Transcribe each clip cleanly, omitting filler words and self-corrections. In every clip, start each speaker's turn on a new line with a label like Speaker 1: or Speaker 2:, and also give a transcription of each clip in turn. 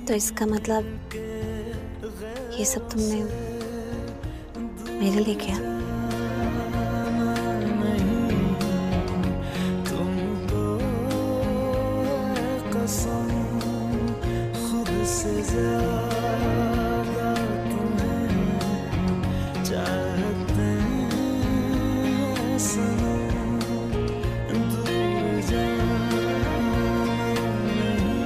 Speaker 1: तो इसका मतलब ये सब तुमने मेरे लिए किया?
Speaker 2: खुद से ज़्यादा तुम्हें चाहते हैं सनम, दूर जाना नहीं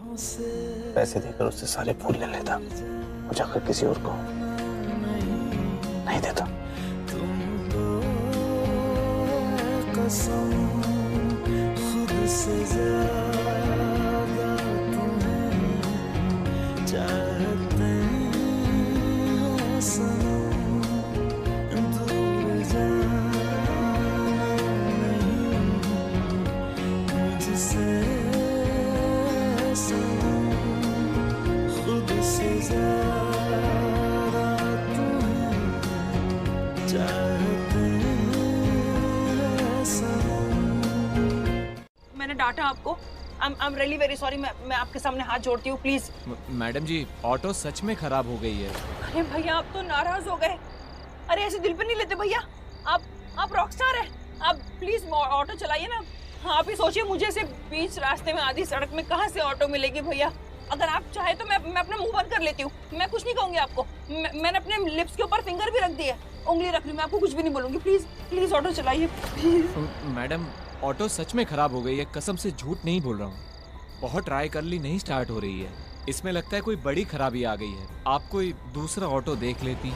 Speaker 2: मुझसे।
Speaker 3: पैसे देकर उससे सारे फूल ले लेता और जाकर किसी और को नहीं देता।
Speaker 2: खुद से ज़्यादा तुम्हें चाहते हैं सनम, दूर जाना नहीं मुझसे सनम, खुद से ज़्यादा तुम्हें चाहते हैं सनम।
Speaker 4: मैंने डांटा आपको। I'm really very sorry। मैं आपके सामने हाथ जोड़ती हूँ, प्लीज।
Speaker 5: मैडम जी, ऑटो सच में खराब हो गई है।
Speaker 4: अरे भैया, आप तो नाराज हो गए। अरे ऐसे दिल पे नहीं लेते भैया। आप रॉकस्टार हैं। आप प्लीज ऑटो चलाइए ना। आप ही सोचिए, मुझे से बीच रास्ते में आधी सड़क में कहाँ से ऑटो मिलेगी भैया। अगर आप चाहे तो मैं अपना मुंह बंद कर लेती हूँ। मैं कुछ नहीं कहूँगी आपको। मैंने अपने लिप्स के ऊपर फिंगर भी रख दी है, उंगली रख ली। मैं आपको कुछ भी नहीं बोलूंगी। प्लीज प्लीज ऑटो चलाइए।
Speaker 5: मैडम, ऑटो सच में खराब हो गई है, कसम से झूठ नहीं बोल रहा हूँ। बहुत ट्राई कर ली, नहीं स्टार्ट हो रही है। इसमें लगता है कोई बड़ी खराबी आ गई है। आप कोई दूसरा ऑटो देख लेती।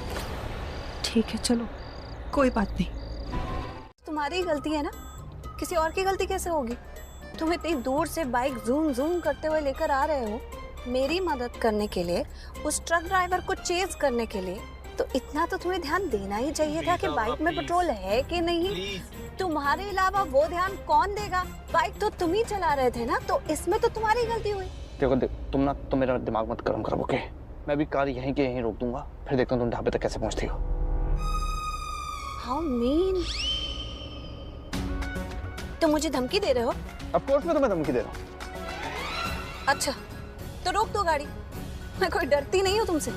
Speaker 6: ठीक है, चलो, कोई बात नहीं।
Speaker 1: तुम्हारी ही गलती है ना, किसी और की गलती कैसे होगी? तुम इतनी दूर से बाइक जूम जूम करते हुए लेकर आ रहे हो मेरी मदद करने के लिए, उस ट्रक ड्राइवर को चेज करने के लिए, तो इतना तो तुम्हें ध्यान देना ही चाहिए था कि बाइक में पेट्रोल है कि नहीं। तुम्हारे अलावा वो ध्यान कौन देगा? बाइक तो तुम ही चला रहे थे ना, तो इसमें तो तुम्हारी गलती हुई।
Speaker 3: देखो तुम ना, तो मेरा दिमाग मत गरम करो, ओके? मैं भी कार यहीं के यहीं रोक दूंगा, फिर देखता हूँ तुम ढाबे तक कैसे पहुँचती हो।
Speaker 1: हाउ मीन, तुम मुझे धमकी दे रहे हो?
Speaker 3: ऑफ कोर्स मैं तुम्हें धमकी दे रहा हूँ।
Speaker 1: अच्छा, तो रोक दो गाड़ी। मैं कोई डरती नहीं हूँ तुमसे।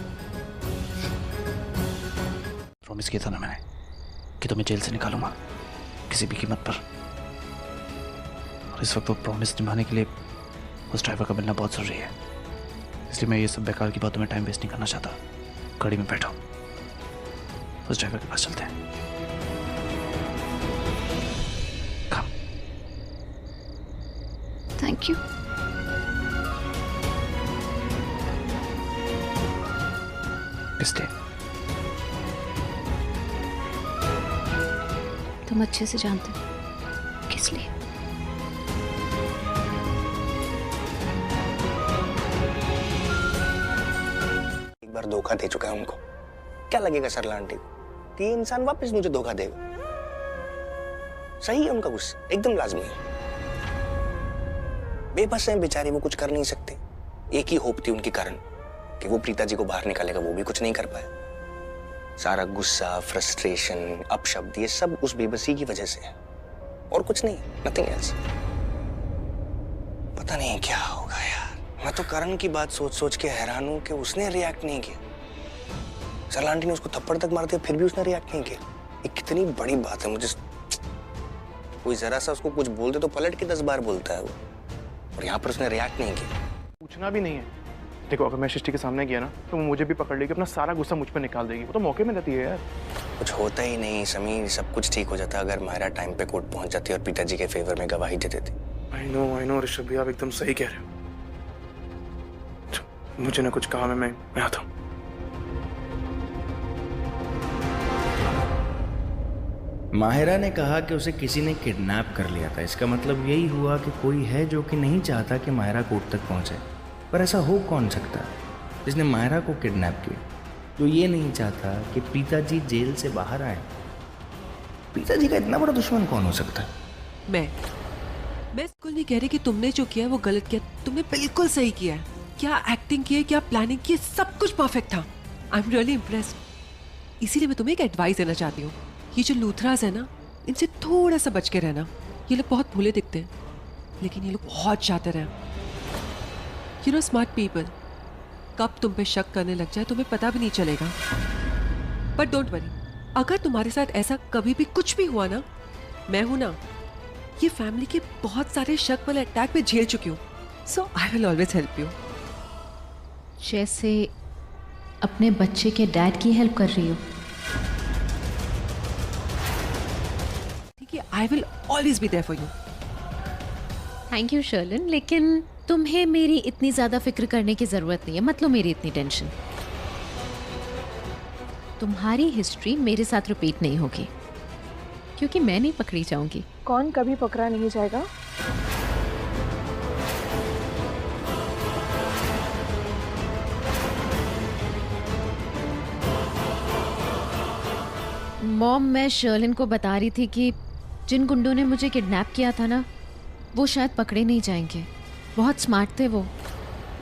Speaker 3: प्रॉमिस किया था ना मैंने कि तुम्हें जेल से निकालूंगा किसी भी कीमत पर, और इस वक्त वो प्रॉमिस निभाने के लिए उस ड्राइवर का मिलना बहुत जरूरी है। इसलिए मैं ये सब बेकार की बातों में टाइम वेस्ट नहीं करना चाहता। गाड़ी में बैठो, उस ड्राइवर के पास चलते हैं।
Speaker 1: Thank you.
Speaker 3: किसने?
Speaker 1: तुम अच्छे से जानते हो किस लिए।
Speaker 7: एक बार धोखा दे चुका है उनको, क्या लगेगा सरला आंटी को कि ये इंसान वापस मुझे धोखा देगा? सही है उनका गुस्सा, एकदम लाजमी है। बेबस हैं बेचारे, वो कुछ कर नहीं सकते। एक ही होप थी उनके कारण कि वो प्रीता जी को बाहर निकालेगा, वो भी कुछ नहीं कर पाया। सारा गुस्सा, फ्रस्ट्रेशन, अपशब्द, ये सब उस बेबसी की वजह से है और कुछ नहीं, नथिंग एल्स। पता नहीं क्या होगा यार। मैं तो करण की बात सोच सोच के हैरान हूं कि उसने रिएक्ट नहीं किया। सरला आंटी ने उसको थप्पड़ तक मार दिया, फिर भी उसने रिएक्ट नहीं किया। ये कितनी बड़ी बात है। मुझे कोई जरा सा उसको कुछ बोल दे तो पलट के 10 बार बोलता है वो, और यहाँ पर उसने रिएक्ट नहीं किया।
Speaker 8: पूछना भी नहीं है। देखो, अगर मैं सृष्टि के सामने गया ना तो वो मुझे भी पकड़ लेगी, अपना सारा गुस्सा मुझ पर निकाल देगी। वो तो मौके में रहती है यार।
Speaker 7: कुछ होता ही नहीं समीर, सब कुछ ठीक हो जाता अगर मायरा टाइम पे कोर्ट पहुंच जाती और पिताजी के फेवर में गवाही दे देती।
Speaker 8: आई नो ऋषभ भी, आप एकदम सही कह रहे हो। मुझे ना कुछ कहा, मैं आता हूँ।
Speaker 9: माहिरा ने कहा कि उसे किसी ने किडनैप कर लिया था। इसका मतलब यही हुआ कि कोई है जो कि नहीं चाहता कि माहिरा कोर्ट तक पहुंचे। पर ऐसा हो कौन सकता है जिसने माहिरा को किडनैप किया, जो ये नहीं चाहता कि पिताजी जेल से बाहर आए? पिताजी का इतना बड़ा दुश्मन कौन हो सकता है?
Speaker 6: मैं बिल्कुल नहीं कह रही कि तुमने जो किया वो गलत किया। तुमने बिल्कुल सही किया है। क्या एक्टिंग की है, क्या प्लानिंग की, सब कुछ परफेक्ट था। I am really impressed. इसीलिए मैं तुम्हें एक एडवाइस देना चाहती हूँ। ये जो लूथरास है ना, इनसे थोड़ा सा बच के रहना। ये लोग बहुत भोले दिखते हैं, लेकिन ये लोग बहुत शातिर हैं। यू नो स्मार्ट पीपल कब तुम पे शक करने लग जाए तुम्हें पता भी नहीं चलेगा। बट डोंट वरी, अगर तुम्हारे साथ ऐसा कभी भी कुछ भी हुआ ना, मैं हूं ना, ये फैमिली के बहुत सारे शक वाले अटैक में झेल चुकी हूँ। So I will always help you.
Speaker 10: जैसे अपने बच्चे के डैड की हेल्प कर रही हो।
Speaker 6: ठीक है, I will always be there for you.
Speaker 10: Thank you Sherlin, लेकिन तुम्हें मेरी इतनी ज्यादा फिक्र करने की जरूरत नहीं है। मत लो मेरी इतनी टेंशन। तुम्हारी हिस्ट्री मेरे साथ रिपीट नहीं होगी, क्योंकि मैं नहीं पकड़ी जाऊंगी।
Speaker 4: कौन कभी पकड़ा नहीं जाएगा?
Speaker 10: मॉम, मैं शर्लिन को बता रही थी कि जिन गुंडों ने मुझे किडनैप किया था ना, वो शायद पकड़े नहीं जाएंगे। बहुत स्मार्ट थे वो।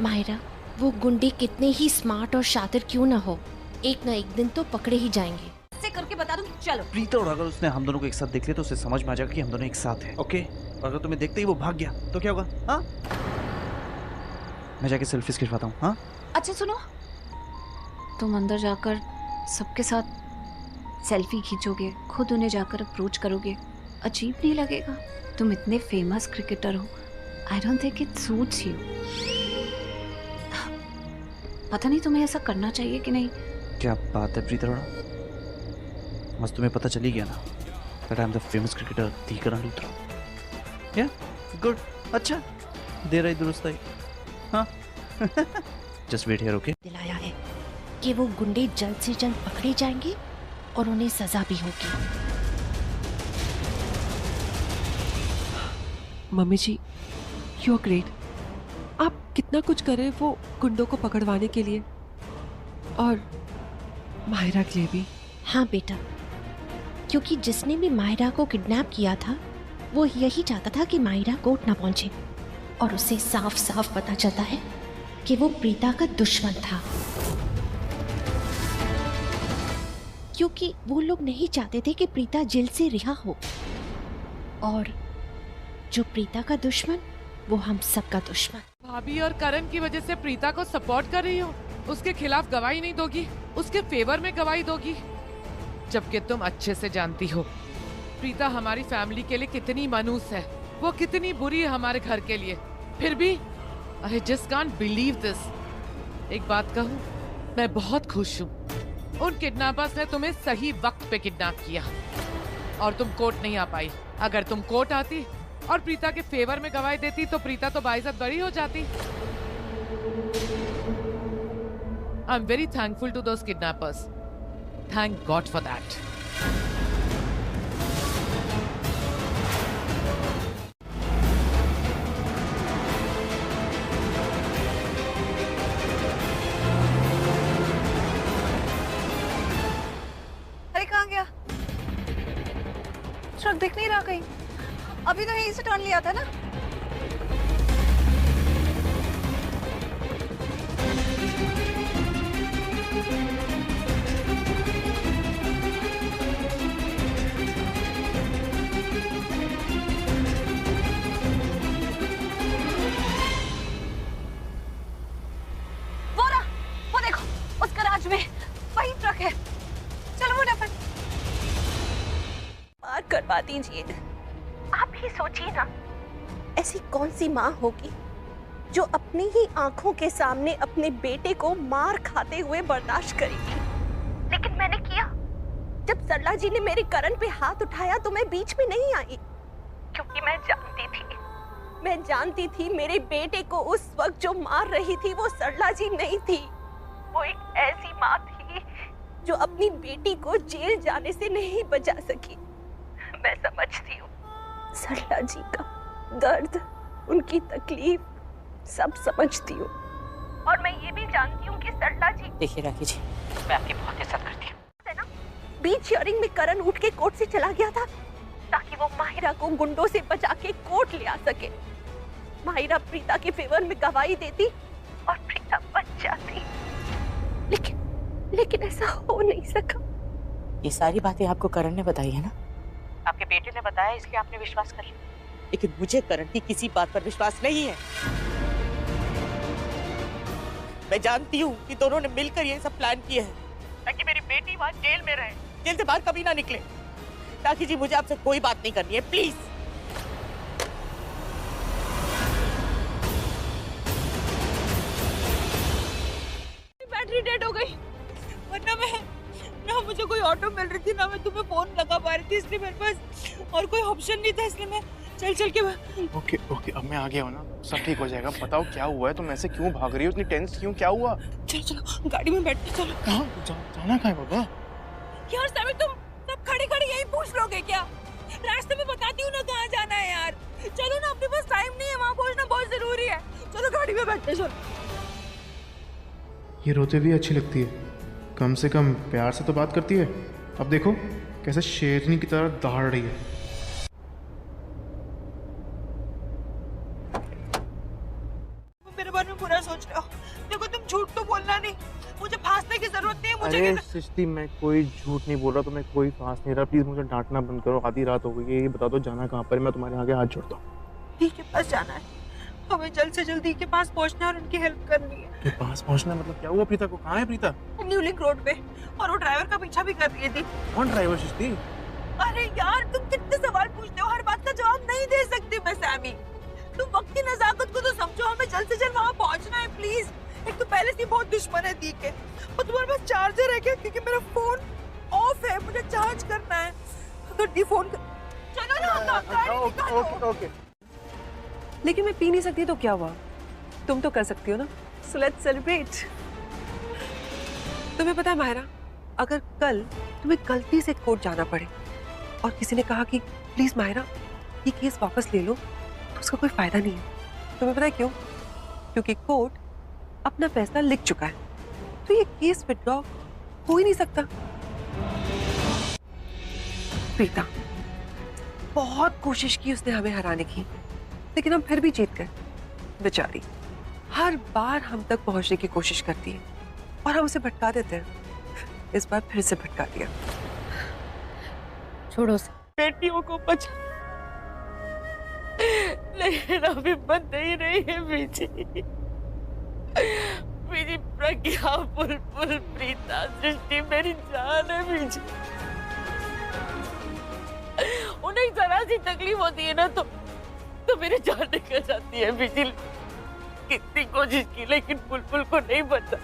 Speaker 11: मायरा, वो गुंडे कितने ही स्मार्ट और शातिर क्यों ना हो, एक ना एक दिन तो पकड़े ही जाएंगे।
Speaker 1: से करके बता दूं, चलो।
Speaker 3: प्रीता, और अगर उसने हम दोनों को एक साथ देख लिया तो उसे समझ में आ जाएगा कि हम दोनों एक साथ हैं। ओके, और अगर तुम्हें देखते ही वो भाग गया तो क्या होगा? हाँ, मैं जाके सेल्फीज खिंचवाता हूँ। हाँ,
Speaker 1: अच्छा सुनो, तुम अंदर जाकर सबके साथ सेल्फी खींचोगे, खुद उन्हें जाकर अप्रोच करोगे, अजीब नहीं लगेगा? तुम इतने फेमस क्रिकेटर हो, I don't think it suits you. पता नहीं तुम्हें ऐसा करना चाहिए कि नहीं।
Speaker 3: क्या बात है प्रीता, बस तुम्हें पता चली गया ना that I am the famous cricketer Tikaran Luthra. Yeah, good. अच्छा, देर आई दुरुस्त आई। हाँ, just wait here, okay?
Speaker 11: दिलाया है कि वो गुंडे जल्द से जल्द पकड़े जाएंगे और उन्हें सजा भी होगी।
Speaker 6: Mummy ji, you are great. आप कितना कुछ कर रहे हैं वो गुंडों को पकड़वाने के लिए, और माहिरा के लिए भी।
Speaker 11: हाँ बेटा, क्योंकि जिसने भी माहिरा को किडनैप किया था वो यही चाहता था कि माहिरा कोर्ट ना पहुंचे, और उसे साफ साफ पता चलता है कि वो प्रीता का दुश्मन था, क्योंकि वो लोग नहीं चाहते थे कि प्रीता जेल से रिहा हो। और जो प्रीता का दुश्मन, वो हम सबका दुश्मन।
Speaker 12: भाभी और करण की वजह से प्रीता को सपोर्ट कर रही हो, उसके खिलाफ गवाही नहीं दोगी, उसके फेवर में गवाही दोगी, जबकि तुम अच्छे से जानती हो प्रीता हमारी फैमिली के लिए कितनी मानूस है, वो कितनी बुरी है हमारे घर के लिए। फिर भी I just can't believe this. एक बात कहूँ, मैं बहुत खुश हूँ। उन किडनैपर्स ने तुम्हें सही वक्त पे किडनैप किया और तुम कोर्ट नहीं आ पाई। अगर तुम कोर्ट आती और प्रीता के फेवर में गवाही देती तो प्रीता तो बाइज्जत बरी हो जाती। I am very thankful to those kidnappers. Thank God for that.
Speaker 1: अरे कहाँ गया? ट्रक दिख नहीं रहा कहीं। अभी तो यहीं से टर्न लिया था ना।
Speaker 11: करवा दीजिए। आप ही सोचिए ना, ऐसी कौन सी माँ होगी जो अपनी ही आंखों के सामने अपने बेटे को मार खाते हुए बर्दाश्त करेगी। लेकिन मैंने किया। जब सरला जी ने मेरे करण पे हाथ उठाया तो मैं बीच में नहीं आई, क्योंकि मैं जानती थी मेरे बेटे को उस वक्त जो मार रही थी वो सरला जी नहीं थी। वो एक ऐसी माँ थी जो अपनी बेटी को जेल जाने से नहीं बचा सकी। मैं समझती हूँ सरला जी का दर्द, उनकी तकलीफ सब समझती हूँ, और मैं ये भी जानती हूँ कि सरला जी।
Speaker 13: देखिए राखी जी, मैं आपकी बहुत इज्जत करती हूँ।
Speaker 11: बीच हियरिंग में करण उठ के कोर्ट से चला गया था ताकि वो माहिरा को गुंडों से बचा के कोर्ट ले आ सके। माहिरा प्रीता के फेवर में गवाही देती और प्रीता बच जाती, लेकिन ऐसा हो नहीं सका।
Speaker 13: ये सारी बातें आपको करण ने बताई है ना? आपके बेटे ने बताया, इसलिए आपने विश्वास कर लिया। लेकिन मुझे करण की किसी बात पर विश्वास नहीं है। मैं जानती हूँ कि दोनों ने मिलकर ये सब प्लान किया है ताकि मेरी बेटी वहां जेल में रहे, जेल से बाहर कभी ना निकले। ताकि जी मुझे आपसे कोई बात नहीं करनी है, प्लीज।
Speaker 4: बैटरी डेड हो गई, वरना मैं ना मुझे कोई ऑटो मिल रही थी ना मैं तुम्हें फोन लगा पा रही थी, इसलिए मेरे पास और कोई ऑप्शन नहीं था, इसलिए मैं चल के
Speaker 8: ओके ओके, अब मैं आ गया हूँ ना, सब ठीक हो जाएगा। बताओ क्या हुआ है, तुम ऐसे क्यों भाग रही हो, इतनी टेंस क्यों, क्या हुआ?
Speaker 4: चलो गाड़ी में बैठ के चलो।
Speaker 8: कहाँ जाना कहाँ है बाबा?
Speaker 4: यार सभी तुम सब खड़े खड़े यही पूछ लोगे क्या? रास्ते में बताती हूँ ना कहाँ जाना है यार। चलो ना, अपने पास टाइम नहीं है, वहाँ पहुँचना बहुत जरूरी है। चलो गाड़ी में बैठते चलो।
Speaker 8: ये रोते भी अच्छी लगती है, कम से कम प्यार से तो बात करती है। अब देखो कैसे शेरनी की तरह दहाड़ रही है।
Speaker 4: मेरे बारे में बुरा सोच रहे हो? देखो तुम झूठ तो बोलना नहीं, मुझे फांसने की जरूरत नहीं है। मुझे
Speaker 8: अरे सृष्टि, मैं कोई झूठ नहीं बोल रहा, तुम्हें कोई फांस नहीं रहा। प्लीज मुझे डांटना बंद करो, आधी रात हो गई है, ये बता दो जाना कहाँ पर है, मैं तुम्हारे आगे हाथ जोड़ता हूँ।
Speaker 4: दी के पास जाना है, हमें जल्द से जल्दी के पास पहुंचना है और उनकी हेल्प करनी है।
Speaker 8: के पास पहुंचना मतलब क्या हुआ? प्रीता को कहाँ है प्रीता?
Speaker 4: न्यू लिंक रोड पे, और वो ड्राइवर का पीछा भी कर रही थी।
Speaker 8: कौन ड्राइवर सृष्टि?
Speaker 4: अरे यार तुम कितने सवाल पूछते हो, हर बात का जवाब नहीं दे सकती मैं सैमी। तुम वक्त की नजाकत को तो समझो, हमें जल्द से जल्द वहाँ पहुँचना है प्लीज। एक तो पहले से बहुत दुश्मन है दी के, और तुम्हारे पास चार्जर है क्या? क्योंकि मेरा फोन ऑफ है, मुझे चार्ज करना है। तो डी फोन कर... चलो ना, गाड़ी निकालो।
Speaker 8: ओके।
Speaker 6: लेकिन मैं पी नहीं सकती तो क्या हुआ, तुम तो कर सकती हो ना। So let's celebrate. तुम्हें पता है माहिरा, अगर कल तुम्हें गलती से कोर्ट जाना पड़े और किसी ने कहा कि प्लीज माहिरा ये केस वापस ले लो, तो उसका कोई फायदा नहीं है। तुम्हें पता है क्यों? क्योंकि कोर्ट अपना फैसला लिख चुका है, तो ये केस विथड्रॉ हो ही नहीं सकता। प्रीता, बहुत कोशिश की उसने हमें हराने की, लेकिन हम फिर भी जीत गए। बेचारी हर बार हम तक पहुंचने की कोशिश करती है और हम उसे भटका देते हैं। इस बार फिर से भटका दिया।
Speaker 10: छोड़ो।
Speaker 13: बेटियों को बचा, लेकिन अभी बंद नहीं रही है बीजी। बीजी, प्रज्ञा, बुलबुल, प्रीता, सृष्टि मेरी जान है बीजी। उन्हें जरा सी तकलीफ होती है ना तो मेरी जान निकल जाती है बीजी। कितनी कोशिश की लेकिन बुलबुल को नहीं बचा।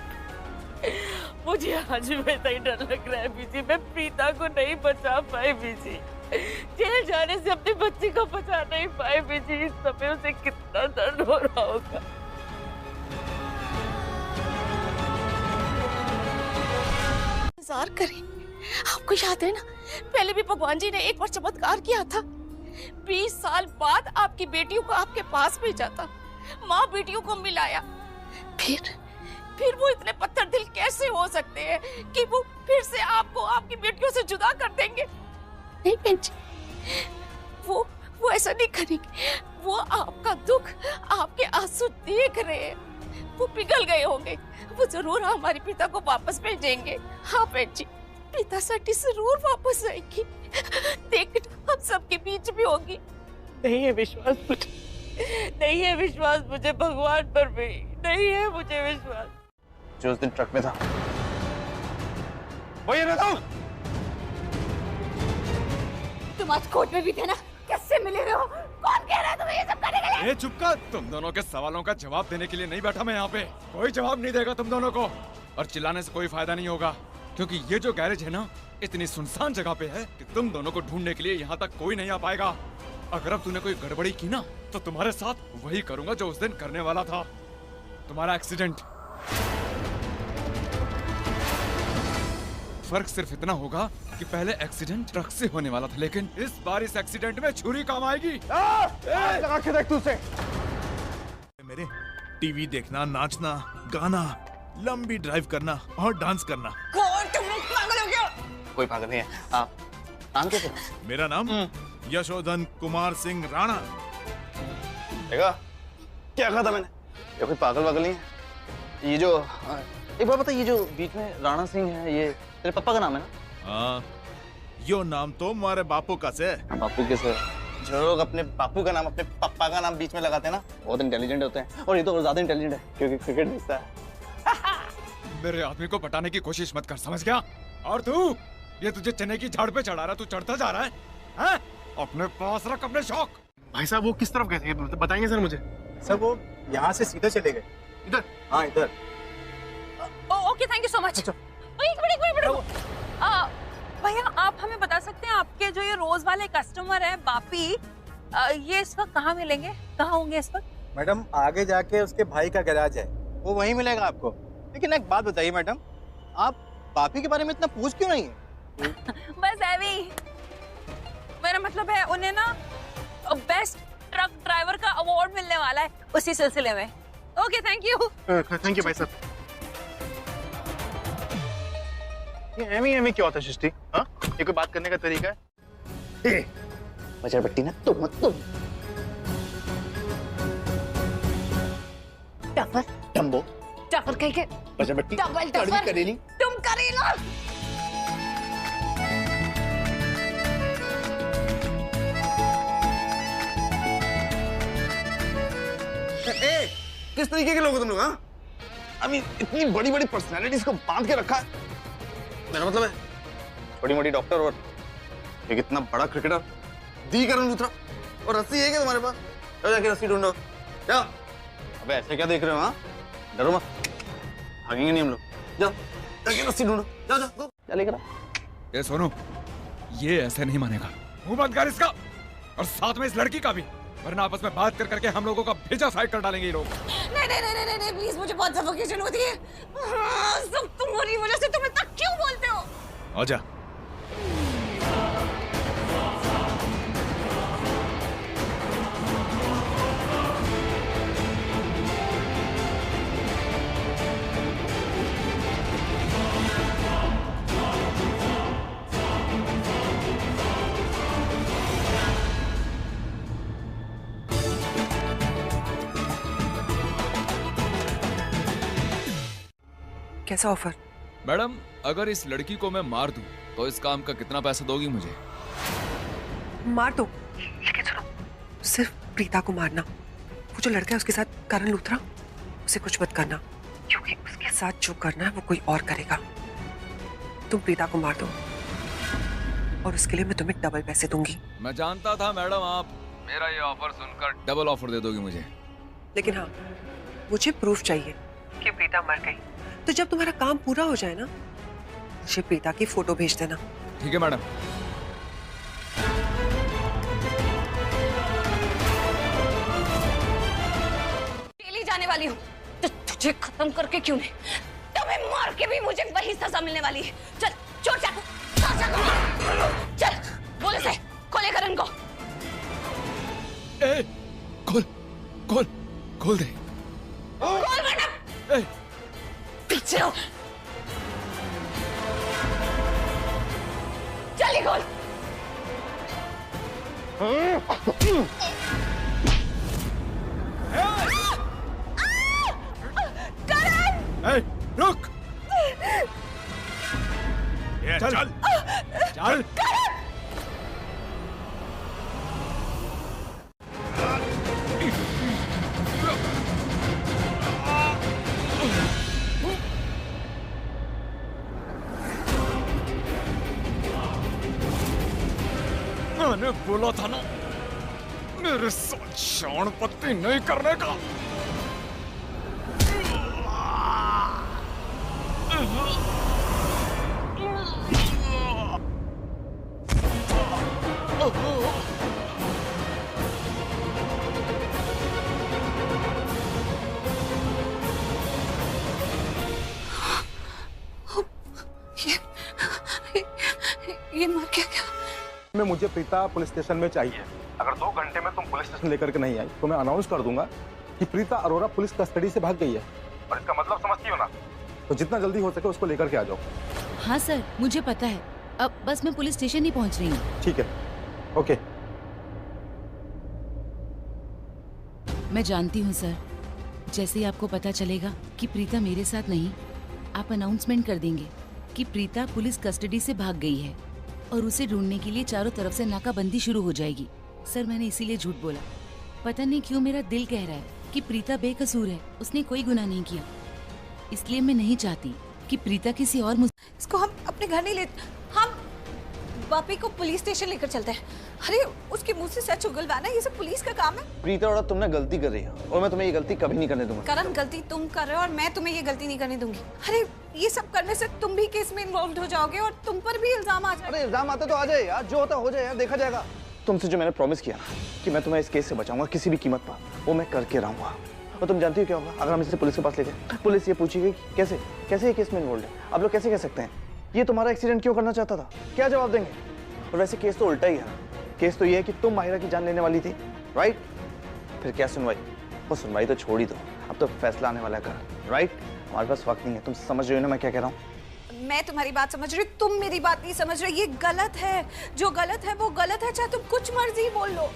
Speaker 13: मुझे आज भी वैसा ही डर लग रहा है बीजी, मैं प्रीता को नहीं बचा पाई बीजी। जेल जाने से अपने बच्चे को बचा नहीं पाए बीजी। इस समय उसे कितना दर्द हो रहा होगा। इंतजार करें, आपको याद है ना, पहले भी भगवान जी ने एक बार चमत्कार किया था। 20 साल बाद आपकी बेटियों को आपके पास भेजा था, माँ बेटियों को मिलाया। फिर वो इतने पत्थर दिल कैसे हो सकते हैं कि वो फिर से आपको आपकी बेटियों से जुदा कर देंगे? नहीं बहन जी, वो ऐसा नहीं करेंगे। वो आपका दुख, आपके आंसू देख रहे हैं, वो पिघल गए होंगे। वो जरूर हमारे पिता को वापस भेजेंगे। हाँ बहन जी, पिता सटी जरूर वापस आएगी। देखना हम सबके बीच भी होगी। नहीं है विश्वास मुझे, नहीं है विश्वास मुझे भगवान पर भी नहीं है मुझे विश्वास।
Speaker 7: जो उस दिन ट्रक में था वही रहता हूँ।
Speaker 4: तुम आज कोर्ट में भी थे ना, कैसे मिले हो? कौन कह रहा है तुम्हें ये सब करने के लिए?
Speaker 5: चुप कर, तुम दोनों के सवालों का जवाब देने के लिए नहीं बैठा मैं यहाँ पे। कोई जवाब नहीं देगा तुम दोनों को, और चिल्लाने से कोई फायदा नहीं होगा, क्योंकि ये जो गैरेज है ना, इतनी सुनसान जगह पे है कि तुम दोनों को ढूंढने के लिए यहाँ तक कोई नहीं आ पाएगा। अगर अब तूने कोई गड़बड़ी की ना, तो तुम्हारे साथ वही करूंगा जो उस दिन करने वाला था, तुम्हारा एक्सीडेंट। फर्क सिर्फ इतना होगा कि पहले एक्सीडेंट ट्रक से होने वाला था, लेकिन इस बार इस एक्सीडेंट में छुरी काम आएगी।
Speaker 8: लगा के देख तू उसे।
Speaker 14: मेरे टीवी देखना, नाचना, गाना, लंबी ड्राइव करना और डांस करना।
Speaker 4: कौन? तुम लोग पागल हो गए?
Speaker 7: कोई पागल नहीं है। नाम क्या है?
Speaker 14: मेरा नाम यशोधन कुमार सिंह राणा।
Speaker 7: देखा क्या कहा था मैंने? ये कोई पागल वागल नहीं है। ये जो एक बार बता, ये जो बीच में राणा सिंह है, ये तेरे पापा का नाम है ना?
Speaker 14: हाँ, यो नाम तो हमारे बापू का से।
Speaker 7: बापू के से? जो लोग अपने बापू का नाम अपने पापा का नाम बीच में लगाते हैं ना, बहुत इंटेलिजेंट होते हैं। और ये तो और ज्यादा इंटेलिजेंट है क्योंकि क्रिकेट देखता है।
Speaker 5: मेरे आदमी को पटाने की कोशिश मत कर, समझ गया? और तू, ये तुझे चने की झाड़ पे चढ़ा रहा, तू चढ़ता जा रहा है, हैं? अपने पास रख अपने शौक।
Speaker 8: भाई साहब वो किस तरफ गए थे बताएंगे सर मुझे? सर वो यहाँ से सीधे चले गए। इधर? हाँ इधर।
Speaker 4: Okay, thank you so much. एक मिनट भैया, आप हमें बता सकते हैं आपके जो ये रोज वाले कस्टमर है बापी, ये इस वक्त कहाँ मिलेंगे, कहाँ होंगे इस वक्त?
Speaker 15: मैडम आगे जाके उसके भाई का गैराज है, वो वहीं मिलेगा आपको। लेकिन एक बात बताइए मैडम, आप बापी के बारे में इतना पूछ क्यों नहीं है?
Speaker 4: बस ऐवी, मेरा मतलब है उन्हें ना बेस्ट ट्रक ड्राइवर का अवार्ड मिलने वाला है उसी सिलसिले में। Okay, thank you.
Speaker 8: Thank you भाई साहब। ये एमी क्या होता है सृष्टि? हाँ, ये कोई बात करने का तरीका है?
Speaker 7: बजर बट्टी ना तुम मत तुम।
Speaker 11: टफर
Speaker 7: टम्बो
Speaker 11: टफर कह के
Speaker 7: बजर बट्टी
Speaker 11: डबल
Speaker 7: कड़वी
Speaker 11: टफर
Speaker 7: करेली।
Speaker 11: तुम करेला।
Speaker 7: किस तरीके के लोग हो तुम लोग? हाँ, I mean, इतनी बड़ी बड़ी पर्सनैलिटीज को बांध के रखा है। मेरा मतलब है बड़ी बड़ी डॉक्टर और एक इतना बड़ा क्रिकेटर दी करण लूथरा, और रस्सी है क्या तुम्हारे पास? जाके रस्सी ढूंढो। क्या? अबे ऐसे क्या देख रहे हो? हाँ, डरो मत, भागेंगे नहीं हम लोग। जाओ जाके रस्सी ढूंढो, जाओ जाओ जा लेकर।
Speaker 5: ये सोनू, ये ऐसे नहीं मानेगा, मुंह बंद कर इसका, और साथ में इस लड़की का भी, वरना आपस में बात कर करके हम लोगों का भेजा साइड कर डालेंगे ये लोग।
Speaker 11: नहीं प्लीज, मुझे बहुत सफोकेशन होती है। सब तुम्हारी वजह से। तुम इतना क्यों बोलते हो?
Speaker 5: आजा।
Speaker 6: कैसा ऑफर?
Speaker 5: मैडम, अगर इस लड़की को मैं मार दूं तो इस काम का कितना पैसा दोगी मुझे?
Speaker 6: मार दो, लेकिन सुनो, सिर्फ प्रीता को मारना। वो जो लड़का है उसके साथ करण लूथरा, उसे कुछ मत करना, क्योंकि उसके साथ जो करना है वो कोई और करेगा। तुम प्रीता को मार दो और उसके लिए मैं तुम्हें डबल पैसे दूंगी।
Speaker 5: मैं जानता था मैडम, आप मेरा ये ऑफर सुनकर डबल ऑफर दे दोगी मुझे।
Speaker 6: लेकिन हाँ, मुझे प्रूफ चाहिए कि प्रीता मर गई। तो जब तुम्हारा काम पूरा हो जाए ना, मुझे प्रीता की फोटो भेज देना।
Speaker 5: ठीक है मैडम।
Speaker 11: डेली जाने वाली हूँ, तो तुझे खत्म करके क्यों नहीं, तुम्हें मार के भी मुझे वही सजा मिलने वाली है। चल छोड़ चाकू, चल पुलिस है, खोले करण को।
Speaker 5: ए, खोल खोल खोल दे।
Speaker 11: खोल वरना पीछे हो। जल्दी खोल।
Speaker 5: ए, रुक। चल चल चल। मैंने बोला था ना, मेरे साथ शान पत्ती नहीं करने का।
Speaker 11: ये मर गया क्या?
Speaker 8: मैं मुझे प्रीता पुलिस स्टेशन में चाहिए। अगर 2 घंटे में तुम पुलिस स्टेशन लेकर के नहीं आई तो मैं अनाउंस कर दूंगा कि प्रीता अरोरा पुलिस कस्टडी से भाग गई है। और इसका मतलब समझती हो ना? तो जितना जल्दी हो सके उसको लेकर के आ जाओ।
Speaker 10: हाँ सर, मुझे पता है। अब बस मैं पुलिस स्टेशन ही पहुंच रही हूँ।
Speaker 8: ठीक है, ओके।
Speaker 10: मैं जानती हूँ सर, जैसे ही आपको पता चलेगा कि प्रीता मेरे साथ नहीं, आप अनाउंसमेंट कर देंगे कि प्रीता पुलिस कस्टडी से भाग गई है और उसे ढूंढने के लिए चारों तरफ से नाकाबंदी शुरू हो जाएगी।
Speaker 16: सर मैंने इसीलिए झूठ बोला। पता नहीं क्यों मेरा दिल कह रहा है कि प्रीता बेकसूर है, उसने कोई गुनाह नहीं किया। इसलिए मैं नहीं चाहती कि प्रीता किसी और
Speaker 1: इसको हम अपने घर नहीं ले, हम बापी को पुलिस स्टेशन लेकर चलते हैं। अरे उसके मुंह से सच उगलवाना ये सब पुलिस का काम है।
Speaker 7: प्रीता अरोड़ा, तुमने गलती कर रही हो और मैं तुम्हें ये गलती कभी नहीं करने दूंगा।
Speaker 1: करण, गलती तुम कर रहे हो और मैं तुम्हें ये गलती नहीं करने दूंगी। अरे ये सब करने से तुम भी केस में इन्वॉल्व हो जाओगे और तुम पर भी इल्जाम आ जाएगा।
Speaker 7: अरे इल्जाम आता तो आ जाए यार, जो होता हो जाए यार, देखा जाएगा। तुमसे जो मैंने प्रॉमिस किया ना कि मैं तुम्हें इस केस से बचाऊंगा किसी भी कीमत पर, वो मैं करके रहूंगा। और तुम जानती हो क्या होगा अगर हम इसे पुलिस के पास ले गए? पुलिस ये पूछेगी कि कैसे कैसे ये केस में इन्वॉल्व है। आप लोग कैसे कह सकते हैं ये तुम्हारा एक्सीडेंट क्यों करना चाहता था? क्या जवाब देंगे? और वैसे केस तो उल्टा ही है। केस तो ये है कि तुम माहिरा की जान लेने वाली थी, राइट? फिर क्या सुनवाई? वो सुनवाई तो छोड़ ही दो, अब तो फैसला आने वाला है, राइट? हमारे पास वक्त नहीं है। तुम समझ रही हो ना मैं क्या कह रहा हूँ?
Speaker 1: मैं तुम्हारी बात समझ रही हूँ, तुम मेरी बात नहीं समझ रहे। ये गलत है, जो गलत है वो गलत है, चाहे तुम कुछ मर्जी बोल लो।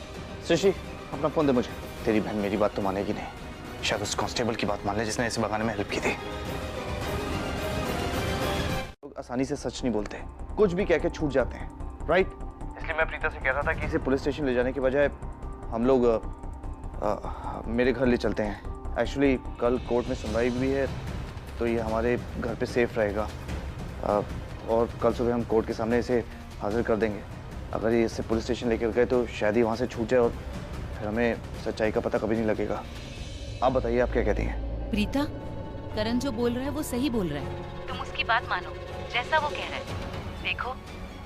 Speaker 7: सृष्टि, अपना फोन दे मुझे। तेरी बहन मेरी बात तो मानेगी नहीं, शायद उस कांस्टेबल की बात मान ले जिसने इसे भगाने में हेल्प की थी। लोग आसानी से सच नहीं बोलते, कुछ भी कह के छूट जाते हैं, राइट? इसलिए मैं प्रीता से कह रहा था कि इसे पुलिस स्टेशन ले जाने की बजाय हम लोग मेरे घर ले चलते हैं। एक्चुअली कल कोर्ट में सुनवाई भी है तो ये हमारे घर पे सेफ रहेगा। और कल सुबह हम कोर्ट के सामने इसे हाजिर कर देंगे। अगर ये इससे पुलिस स्टेशन लेकर गए तो शायद ही वहाँ से छूट जाए और फिर हमें सच्चाई का पता कभी नहीं लगेगा। आप बताइए, आप क्या कहती हैं?
Speaker 16: प्रीता, करण जो बोल रहा है वो सही बोल रहा है। तुम उसकी बात मानो, जैसा वो कह रहा है। देखो,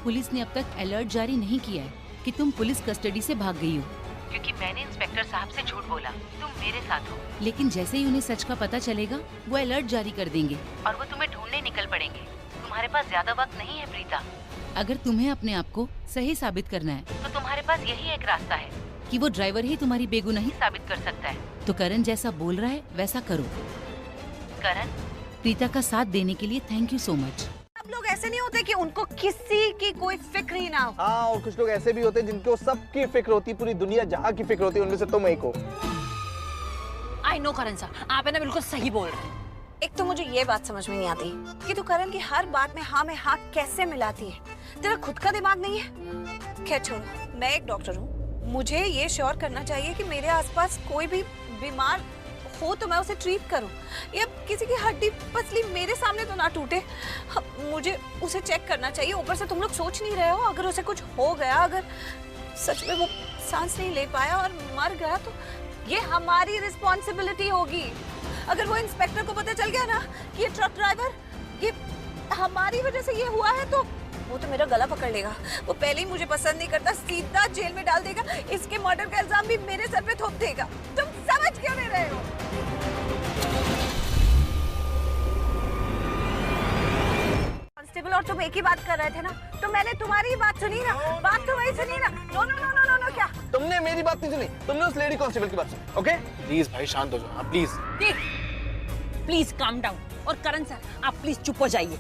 Speaker 16: पुलिस ने अब तक अलर्ट जारी नहीं किया है कि तुम पुलिस कस्टडी से भाग गई हो, क्योंकि मैंने इंस्पेक्टर साहब से झूठ बोला। तुम मेरे साथ हो। लेकिन जैसे ही उन्हें सच का पता चलेगा वो अलर्ट जारी कर देंगे और वो तुम्हें ढूंढने निकल पड़ेंगे। तुम्हारे पास ज्यादा वक्त नहीं है प्रीता। अगर तुम्हें अपने आप को सही साबित करना है तो तुम्हारे पास यही एक रास्ता है कि वो ड्राइवर ही तुम्हारी बेगुनाही साबित कर सकता है। तो करण जैसा बोल रहा है वैसा करो। करण, प्रीता का साथ देने के लिए थैंक यू सो मच।
Speaker 1: सब लोग ऐसे नहीं होते कि उनको किसी की कोई फिक्र ही ना हो।
Speaker 7: हाँ, और कुछ लोग ऐसे भी होते हैं जिनको सबकी फिक्र होती है, पूरी दुनिया जहाँ की फिक्र होती है, उनमें से तुम एक हो।
Speaker 1: आई नो करण सर, आप है ना बिल्कुल सही बोल रहे हैं। एक तो मुझे ये बात समझ में नहीं आती कि तू करण की हर बात में हाँ कैसे मिलाती है। तेरा खुद का दिमाग नहीं है? खैर छोड़ो, मैं एक डॉक्टर हूँ, मुझे ये श्योर करना चाहिए कि मेरे आसपास कोई भी बीमार हो तो मैं उसे ट्रीट करूं, या किसी की हड्डी पसली मेरे सामने तो ना टूटे। मुझे उसे चेक करना चाहिए। ऊपर से तुम लोग सोच नहीं रहे हो, अगर उसे कुछ हो गया, अगर सच में वो सांस नहीं ले पाया और मर गया तो ये हमारी रिस्पॉन्सिबिलिटी होगी। अगर वो इंस्पेक्टर को पता चल गया ना कि ये ट्रक ड्राइवर ये हमारी वजह से ये हुआ है तो वो तो मेरा गला पकड़ लेगा। वो पहले ही मुझे पसंद नहीं करता, सीधा जेल में डाल देगा। इसके मर्डर का इल्जाम भी मेरे सर पे थोप देगा। तुम समझ क्यों नहीं रहे हो? कांस्टेबल और तुम एक ही बात कर रहे थे ना, तो मैंने तुम्हारी ही बात सुनी ना। बात तो वही सुनी ना। No no no no no no, क्या
Speaker 7: तुमने मेरी बात नहीं सुनी? तुमने उस लेडी कांस्टेबल की बात सुनी। ओके, प्लीज भाई शांत हो जाओ, प्लीज
Speaker 4: प्लीज काम डाउन। और करण सर, आप प्लीज चुप हो जाइए।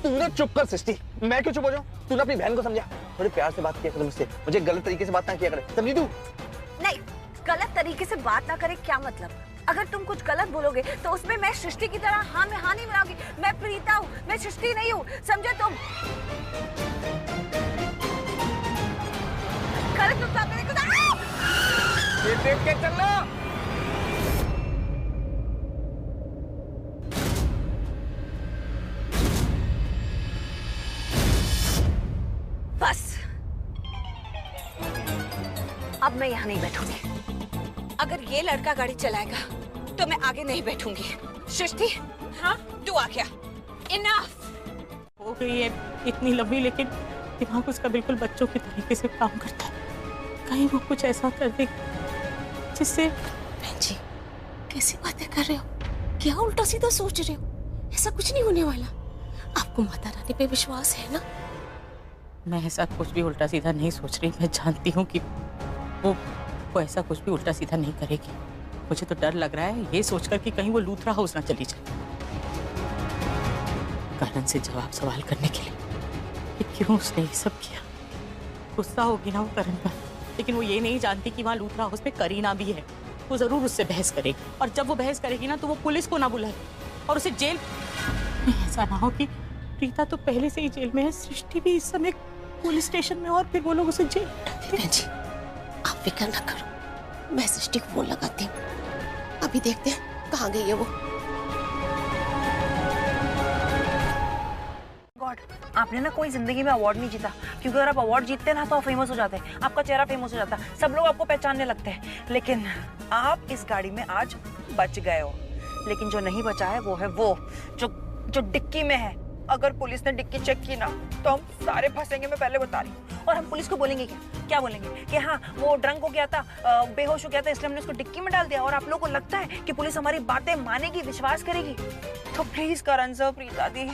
Speaker 7: तूने चुप कर सृष्टि, मैं क्यों चुप हो जाऊं? तूने अपनी बहन को समझा, थोड़े प्यार से बात किया कर मुझसे, मुझे गलत तरीके से बात ना किया करे, समझी तू?
Speaker 1: नहीं, गलत तरीके से बात ना करे क्या मतलब? अगर तुम कुछ गलत बोलोगे तो उसमें मैं सृष्टि की तरह हाँ में हाँ नहीं मिलाऊंगी। मैं प्रीता हूँ, मैं सृष्टि नहीं हूँ, समझे तुम? करण तुम सामने देखो।
Speaker 7: ये देख के चलना।
Speaker 1: बस अब मैं यहाँ नहीं बैठूंगी। अगर ये लड़का गाड़ी चलाएगा तो मैं आगे नहीं बैठूंगी। सृष्टि, हाँ तू आ गया। इनफ
Speaker 13: हो गई है इतनी लंबी, लेकिन दिमाग उसका बिल्कुल बच्चों के तरीके से काम करता है। कहीं वो कुछ ऐसा कर दे जिससे।
Speaker 11: बहन जी, कैसी बातें कर रहे हो? क्या उल्टा सीधा सोच रहे हो? ऐसा कुछ नहीं होने वाला। आपको माता रानी पे विश्वास है ना?
Speaker 13: मैं ऐसा कुछ भी उल्टा सीधा नहीं सोच रही। मैं जानती हूँ कि वो ऐसा कुछ भी उल्टा सीधा नहीं करेगी। मुझे तो डर लग रहा है ये सोचकर कि कहीं वो लूथरा हाउस ना चली जाए करण से जवाब सवाल करने के लिए कि क्यों उसने ये सब किया। गुस्सा होगी ना वो करण पर, लेकिन वो ये नहीं जानती कि वहाँ लूथरा हाउस पे करीना भी है। वो जरूर उससे बहस करेगी, और जब वो बहस करेगी ना तो वो पुलिस को ना बुलाए और उसे जेल। ऐसा ना हो कि प्रीता तो पहले से ही जेल में है, सृष्टि भी इस समय पुलिस स्टेशन में, और फिर वो लोग उसे जेल।
Speaker 11: बहन जी,
Speaker 13: आप फिक्र ना करो, मैं सृष्टि को फोन लगाती हूँ। अभी देखते हैं कहाँ गई है वो।
Speaker 4: गॉड, आपने ना कोई जिंदगी में अवार्ड नहीं जीता, क्योंकि अगर आप अवार्ड जीतते ना तो आप फेमस हो जाते, आपका चेहरा फेमस हो जाता, सब लोग आपको पहचानने लगते हैं। लेकिन आप इस गाड़ी में आज बच गए हो, लेकिन जो नहीं बचा है वो है वो जो डिक्की में है। अगर पुलिस ने डिक्की चेक की ना तो हम सारे फंसेंगे, मैं पहले बता रही हूँ। और हम पुलिस को बोलेंगे क्या बोलेंगे कि हाँ वो ड्रंक हो गया था, बेहोश हो गया था, इसलिए हमने उसको डिक्की में डाल दिया। और आप लोगों को लगता है कि पुलिस हमारी बातें मानेगी, विश्वास करेगी? तो प्लीज करण सर, प्रीता दी,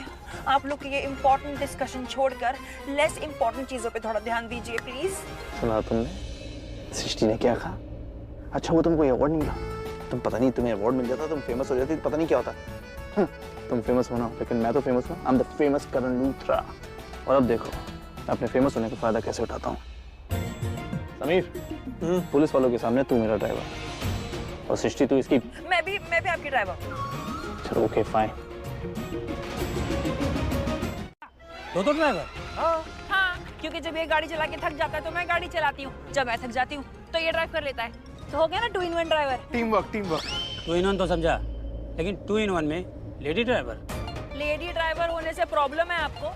Speaker 4: आप लोग ये इम्पोर्टेंट डिस्कशन छोड़कर लेस इम्पोर्टेंट चीजों पे थोड़ा ध्यान दीजिए प्लीज।
Speaker 7: सुना तुमने सृष्टि ने क्या कहा? अच्छा वो तुमको अवार्ड नहीं मिला, तुम पता नहीं तुम्हें अवार्ड मिल जाता, तुम फेमस हो जाती, पता नहीं क्या होता। तुम फेमस होना, लेकिन मैं तो फेमस हूँ। I am the famous Karan Luthra. और अब देखो मैं अपने फेमस होने का फायदा कैसे उठाता हूँ। समीर, पुलिस वालों के सामने तू मेरा ड्राइवर और सृष्टि तू इसकी।
Speaker 4: मैं भी आपकी ड्राइवर।
Speaker 7: चलो ओके फाइन।
Speaker 17: दो ड्राइवर?
Speaker 4: हाँ, क्योंकि जब ये गाड़ी चला के थक जाता है तो मैं गाड़ी चलाती हूँ, जब मैं थक जाती हूँ तो ये ड्राइव कर लेता है। तो हो गया ना 2 in 1 driver.
Speaker 17: Team work. 2 in 1 तो समझा, लेकिन 2 in 1 में लेडी ड्राइवर।
Speaker 4: लेडी ड्राइवर होने से प्रॉब्लम है आपको?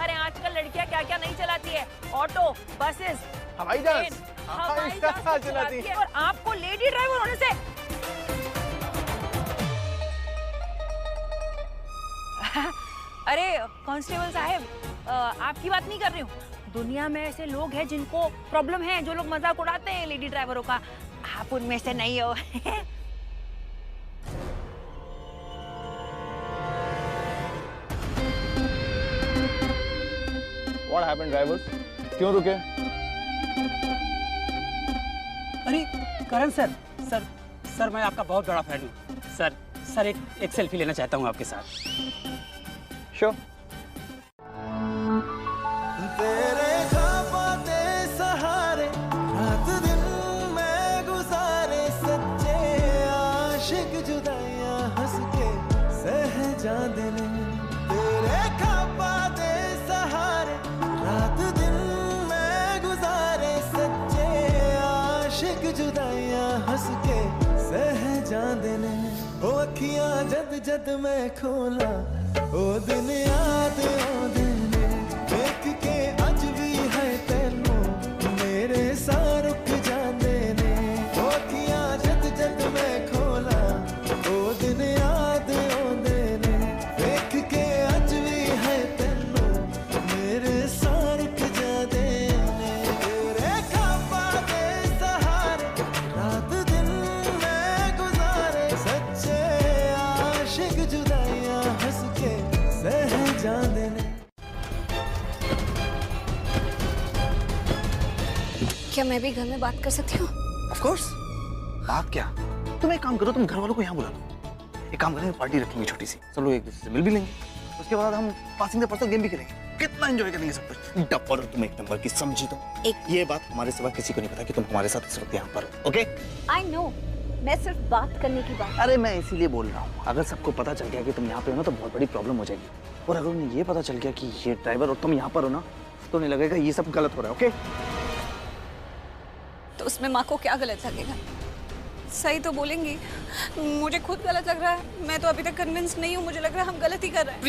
Speaker 4: अरे आजकल लड़कियां क्या क्या नहीं चलाती है, ऑटो, बसेस,
Speaker 8: हवाई जहाज
Speaker 4: चलाती है, और आपको लेडी ड्राइवर होने से अरे कांस्टेबल साहब, आपकी बात नहीं कर रही हूँ। दुनिया में ऐसे लोग हैं जिनको प्रॉब्लम है, जो लोग मजाक उड़ाते हैं लेडी ड्राइवरों का। आप उनमें से नहीं हो।
Speaker 8: What happened, drivers? क्यों रुके?
Speaker 17: अरे करण सर, सर मैं आपका बहुत बड़ा फैन हूँ। सर एक सेल्फी लेना चाहता हूँ आपके साथ।
Speaker 8: Sure.
Speaker 2: तेरे ख्वाबों के सहारे रात दिन मैं गुजारे, सच्चे आशिक जुदाइयां हंस के सह जाते ने। तेरे ख्वाबों के सहारे रात दिन मैं गुजारे, सच्चे आशिक जुदाइयां हंस के सह जाते ने। ओ अखियां जद जद मैं खोला, ओ दिन याद आउंदे ने, देख के अज भी है तैनू मेरे साह रुक जांदे ने। ओ अखियां जद जद मैं खोला, ओ दिन याद आउंदे ने, देख के अज भी है तैनू मेरे साह रुक जांदे ने। तेरे ख्वाबां दे सहारे रात दिन मैं गुजारे, सच्चे आशिक जुदाइयां हंस के सह जांदे ने।
Speaker 1: क्या मैं भी घर में बात कर सकती हूँ?
Speaker 7: Of course. बात क्या, तुम एक काम करो, तुम घर वालों को यहाँ बुला लो। एक काम करेंगे, पार्टी रखेंगे छोटी सी, सब लोग एक दूसरे से मिल भी लेंगे। उसके बाद हम पासिंग द पर्सन गेम भी करेंगे, कितना एंजॉय करेंगे सब कुछ। डब्बर तुम एक नंबर की, समझी तुम। ये बात हमारे सिवा किसी को नहीं पता कि तुम हमारे साथ इस वक्त यहाँ पर हो। ओके?
Speaker 1: आई नो, मैं सिर्फ बात करने की बात।
Speaker 7: अरे मैं इसीलिए बोल रहा हूँ, अगर सबको पता चल गया कि तुम यहाँ पे हो ना तो बहुत बड़ी प्रॉब्लम हो जाएगी। और अगर उन्हें ये पता चल गया कि ये ड्राइवर और तुम यहाँ पर हो ना, तो उन्हें लगेगा ये सब गलत हो रहा है। ओके?
Speaker 1: तो उसमें माँ को क्या गलत लगेगा? सही तो बोलेंगी। मुझे खुद गलत लग रहा है, मैं तो अभी तक कन्विंस नहीं हूँ, मुझे लग रहा है हम गलत ही कर रहे हैं।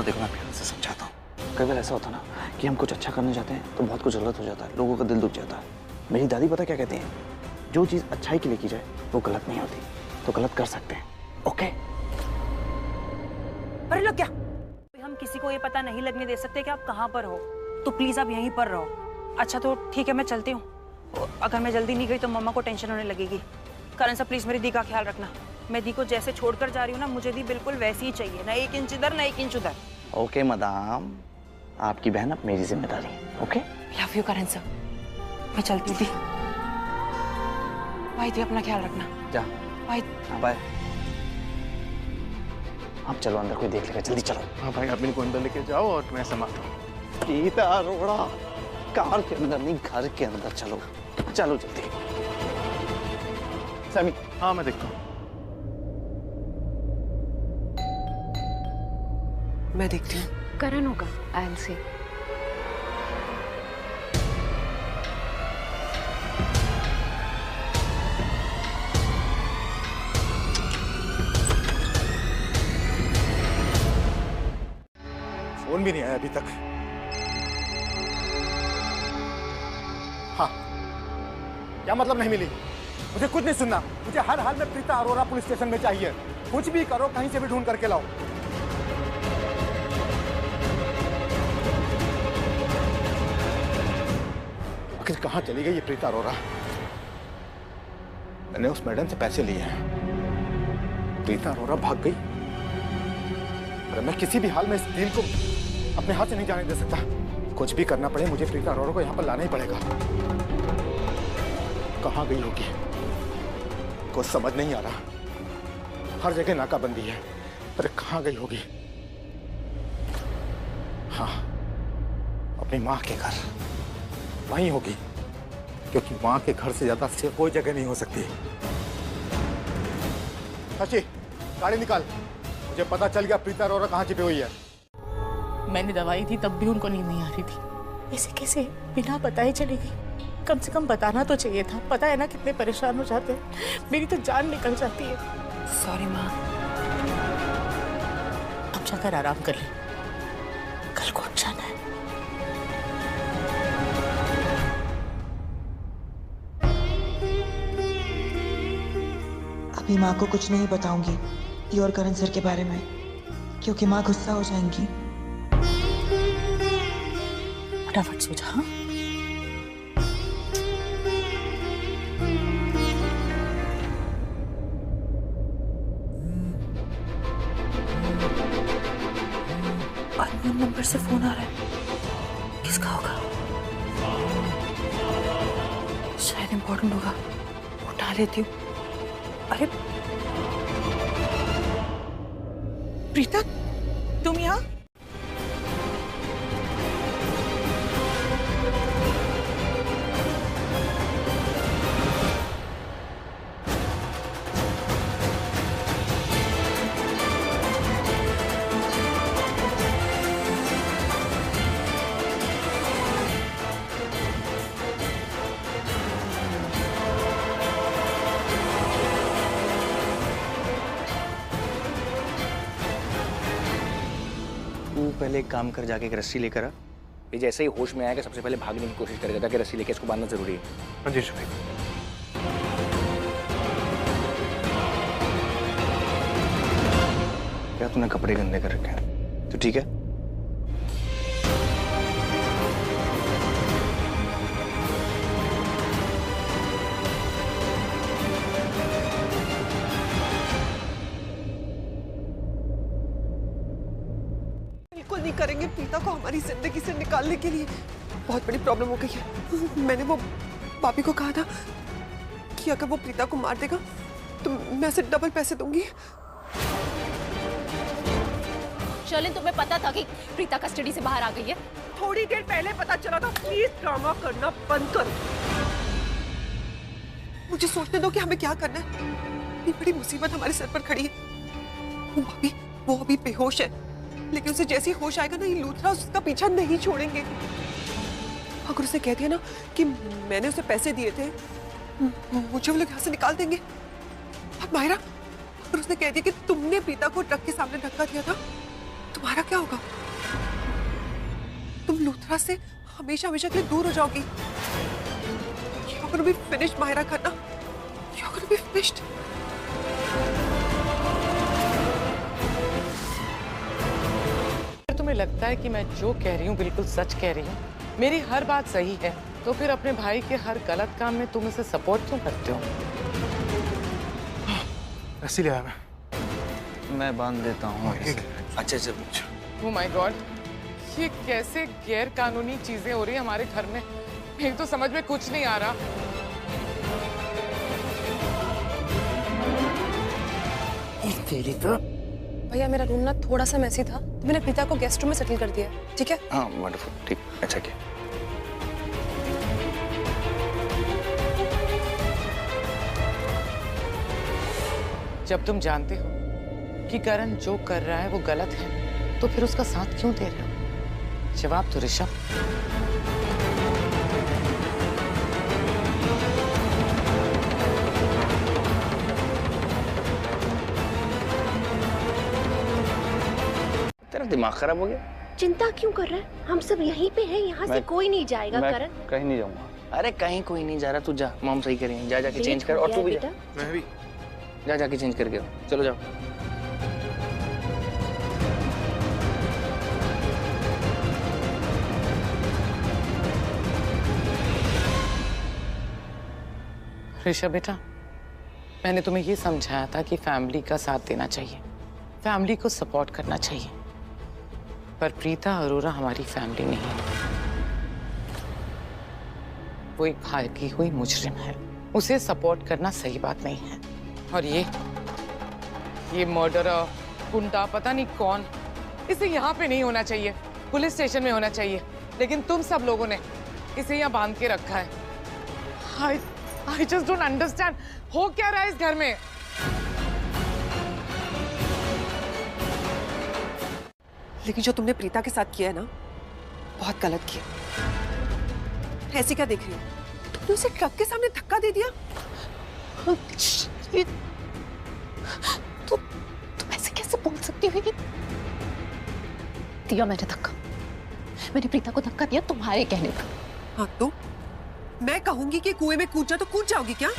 Speaker 7: देखो मैं प्यार से समझाता हूँ। कई बार ऐसा होता है ना कि हम कुछ अच्छा करने जाते हैं तो बहुत कुछ गलत हो जाता है, लोगों का दिल दुख जाता है। मेरी दादी पता क्या कहती हैं, जो चीज़ अच्छाई के लिए की जाए वो गलत नहीं होती, तो गलत कर सकते हैं। ओके?
Speaker 4: अरे लोग क्या, हम किसी को ये पता नहीं लगने दे सकते कि आप कहाँ पर हो, तो प्लीज आप यहीं पर रहो। अच्छा तो ठीक है, मैं चलती हूँ। अगर मैं जल्दी नहीं गई तो मम्मा को टेंशन होने लगेगी। करण साहब प्लीज मेरी दी का ख्याल रखना। मैं दी को जैसे छोड़कर जा रही हूँ ना, मुझे दी बिल्कुल वैसी ही चाहिए, ना 1 इंच इधर ना 1 इंच उधर।
Speaker 7: ओके मदाम, आपकी बहन अब मेरी जिम्मेदारी है। ओके?
Speaker 4: लव यू करण साहब, मैं चलती थी। भाई दी अपना ख्याल रखना।
Speaker 7: जा
Speaker 4: बाय।
Speaker 7: बाय। अब चलो अंदर, कोई देख लेगा, जल्दी चलो।
Speaker 8: हाँ भाई, आप इनको अंदर लेके जाओ और मैं संभालता हूँ।
Speaker 7: प्रीता अरोड़ा, कार के अंदर नहीं, घर के अंदर चलो। चलो जल्दी। सैमी।
Speaker 8: हाँ मैं देखता हूँ।
Speaker 6: मैं देखती हूँ।
Speaker 10: करण होगा, आई विल सी।
Speaker 8: फोन भी नहीं आया अभी तक। हाँ, क्या मतलब नहीं मिली? मुझे कुछ नहीं सुनना। मुझे हर हाल में प्रीता अरोरा पुलिस स्टेशन में चाहिए। कुछ भी करो, कहीं से भी ढूंढ करके लाओ। आखिर कहाँ चली गई ये प्रीता अरोरा? मैंने उस मैडम से पैसे लिए हैं। प्रीता अरोरा भाग गई। अरे मैं किसी भी हाल में इस डील को अपने हाथ से नहीं जाने दे सकता। कुछ भी करना पड़े, मुझे प्रीता अरोरा को यहाँ पर लाना ही पड़ेगा। कहाँ गई होगी? कुछ समझ नहीं आ रहा। हर जगह नाकाबंदी है। अरे कहाँ गई होगी? हाँ, अपनी माँ के घर वहीं होगी, क्योंकि माँ के घर से ज्यादा सेफ कोई जगह नहीं हो सकती। शशि, गाड़ी निकाल। मुझे पता चल गया प्रीता अरोरा कहाँ छिपी हुई है।
Speaker 13: मैंने दवाई दी तब भी उनको नींद नहीं आ रही थी। ऐसे कैसे बिना बताए चली गई? कम से कम बताना तो चाहिए था। पता है ना कितने परेशान हो जाते हैं। मेरी तो जान निकल जाती है। सॉरी माँ। अब जाकर आराम कर ले, कल को जाना है।
Speaker 18: अभी माँ को कुछ नहीं बताऊंगी ये और करण सर के बारे में, क्योंकि माँ गुस्सा हो जाएंगी।
Speaker 13: फटाफट सो जा। हाँ?
Speaker 18: अननोन नंबर से फोन आ रहा है। किसका होगा? शायद इम्पोर्टेंट होगा। उठा लेती हूँ। अरे
Speaker 13: प्रीता, तुम यहाँ?
Speaker 7: पहले एक काम कर, जाके एक रस्सी लेकर आ। ये जैसे ही होश में आएगा सबसे पहले भागने की कोशिश करेगा, ताकि रस्सी लेके इसको बांधना जरूरी है।
Speaker 8: हाँ जी शुक्रिया।
Speaker 7: क्या तूने कपड़े गंदे कर रखे हैं? तो ठीक है।
Speaker 19: नहीं करेंगे प्रीता को हमारी जिंदगी से निकालने के लिए। बहुत बड़ी प्रॉब्लम हो गई है। मैंने वो पापी को कहा था कि अगर वो प्रीता को मार देगा तो मैं उसे डबल पैसे दूंगी।
Speaker 11: शर्लिन, तुम्हें पता था कि प्रीता कस्टडी से बाहर आ गई है?
Speaker 19: थोड़ी देर पहले पता चला था। प्लीज ड्रामा करना बंद करो। मुझे सोचने दो कि हमें क्या करना है। इतनी बड़ी मुसीबत हमारे सर पर खड़ी है। वो अभी बेहोश है, लेकिन उसे जैसे ही होश आएगा ना, ये लूथरा उसका पीछा नहीं छोड़ेंगे। अगर उसे कह दिया ना कि मैंने उसे पैसे दिए थे, मुझे वो लोग यहाँ से निकाल देंगे। और मायरा, अगर उसने कह दिया कि तुमने प्रीता को ट्रक के सामने धक्का दिया था, तुम्हारा क्या होगा? तुम लूथरा से हमेशा हमेशा के लिए दूर हो जाओगी। You're gonna be finished, Myra Khanna. You're gonna be finished।
Speaker 12: तुम्हें लगता है कि मैं जो कह रही हूँ बिल्कुल सच कह रही हूँ, मेरी हर बात सही है, तो फिर अपने भाई के हर गलत काम में तुम इसे सपोर्ट क्यों करते हो?
Speaker 8: रस्सी ले आया
Speaker 7: मैं बांध देता हूँ। अच्छा अच्छा।
Speaker 12: ओह माय गॉड, ये कैसे गैर कानूनी चीजें हो रही है हमारे घर में? मेरी तो समझ में कुछ नहीं आ रहा।
Speaker 19: तेरी तो भैया, मेरा रूम ना थोड़ा सा मैसी था, तो मैंने प्रीता को गेस्ट रूम में सेटल कर दिया। ठीक है?
Speaker 7: हाँ वंडरफुल, ठीक, अच्छा किया।
Speaker 12: जब तुम जानते हो कि करण जो कर रहा है वो गलत है, तो फिर उसका साथ क्यों दे रहे हो? जवाब तो ऋषभ।
Speaker 7: तेरा दिमाग खराब हो गया?
Speaker 11: चिंता क्यों कर रहा है? हम सब यहीं पे हैं, यहाँ से कोई नहीं जाएगा करण।
Speaker 7: कहीं नहीं जाऊंगा। अरे कहीं कोई नहीं जा रहा, तू जा, मॉम सही करेंगे। जा जाके चेंज कर, और तू भी जा।
Speaker 15: मैं भी
Speaker 7: जा जाके चेंज करके आओ, चलो जाओ।
Speaker 12: ऋषभ बेटा, मैंने तुम्हें ये समझाया था कि फैमिली का साथ देना चाहिए, फैमिली को सपोर्ट करना चाहिए, पर प्रीता अरोरा हमारी फैमिली नहीं है। वो एक भागी हुई मुजरिम है, उसे सपोर्ट करना सही बात नहीं है। और ये मर्डरर, गुंडा, पता नहीं कौन, इसे यहाँ पे नहीं होना चाहिए, पुलिस स्टेशन में होना चाहिए, लेकिन तुम सब लोगों ने इसे यहाँ बांध के रखा है। I just don't understand. हो क्या रहा है इस घर में?
Speaker 19: लेकिन जो तुमने प्रीता के साथ किया है ना, बहुत गलत किया। ऐसे क्या देख रही हो? तुमने उसे ट्रक के सामने धक्का दे दिया।
Speaker 10: तुम ऐसे कैसे बोल सकती हो? दिया मैंने धक्का, मैंने प्रीता को धक्का दिया तुम्हारे कहने पर।
Speaker 19: हाँ तो मैं कहूंगी कि कुएं में कूद जा तो कूद जाओगी क्या?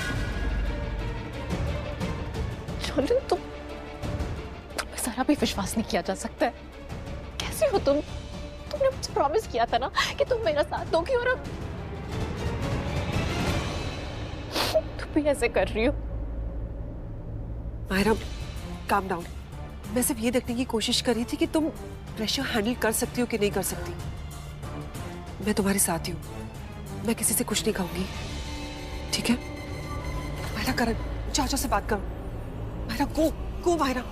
Speaker 10: चलो तुम्हें सारा भी विश्वास नहीं किया जा सकता है। कैसे हो तुम? तुमने मुझे प्रॉमिस किया था ना कि तुम मेरा साथ दोगी, और अब तुम भी ऐसे कर रही हो।
Speaker 19: Myra, calm down. मैं सिर्फ ये देखने की कोशिश कर रही थी कि तुम प्रेशर हैंडल कर सकती हो कि नहीं कर सकती। मैं तुम्हारे साथ ही हूँ, मैं किसी से कुछ नहीं कहूंगी, ठीक है? मायरा, करण, चाचा से बात करो। मायरा, गो मायरा।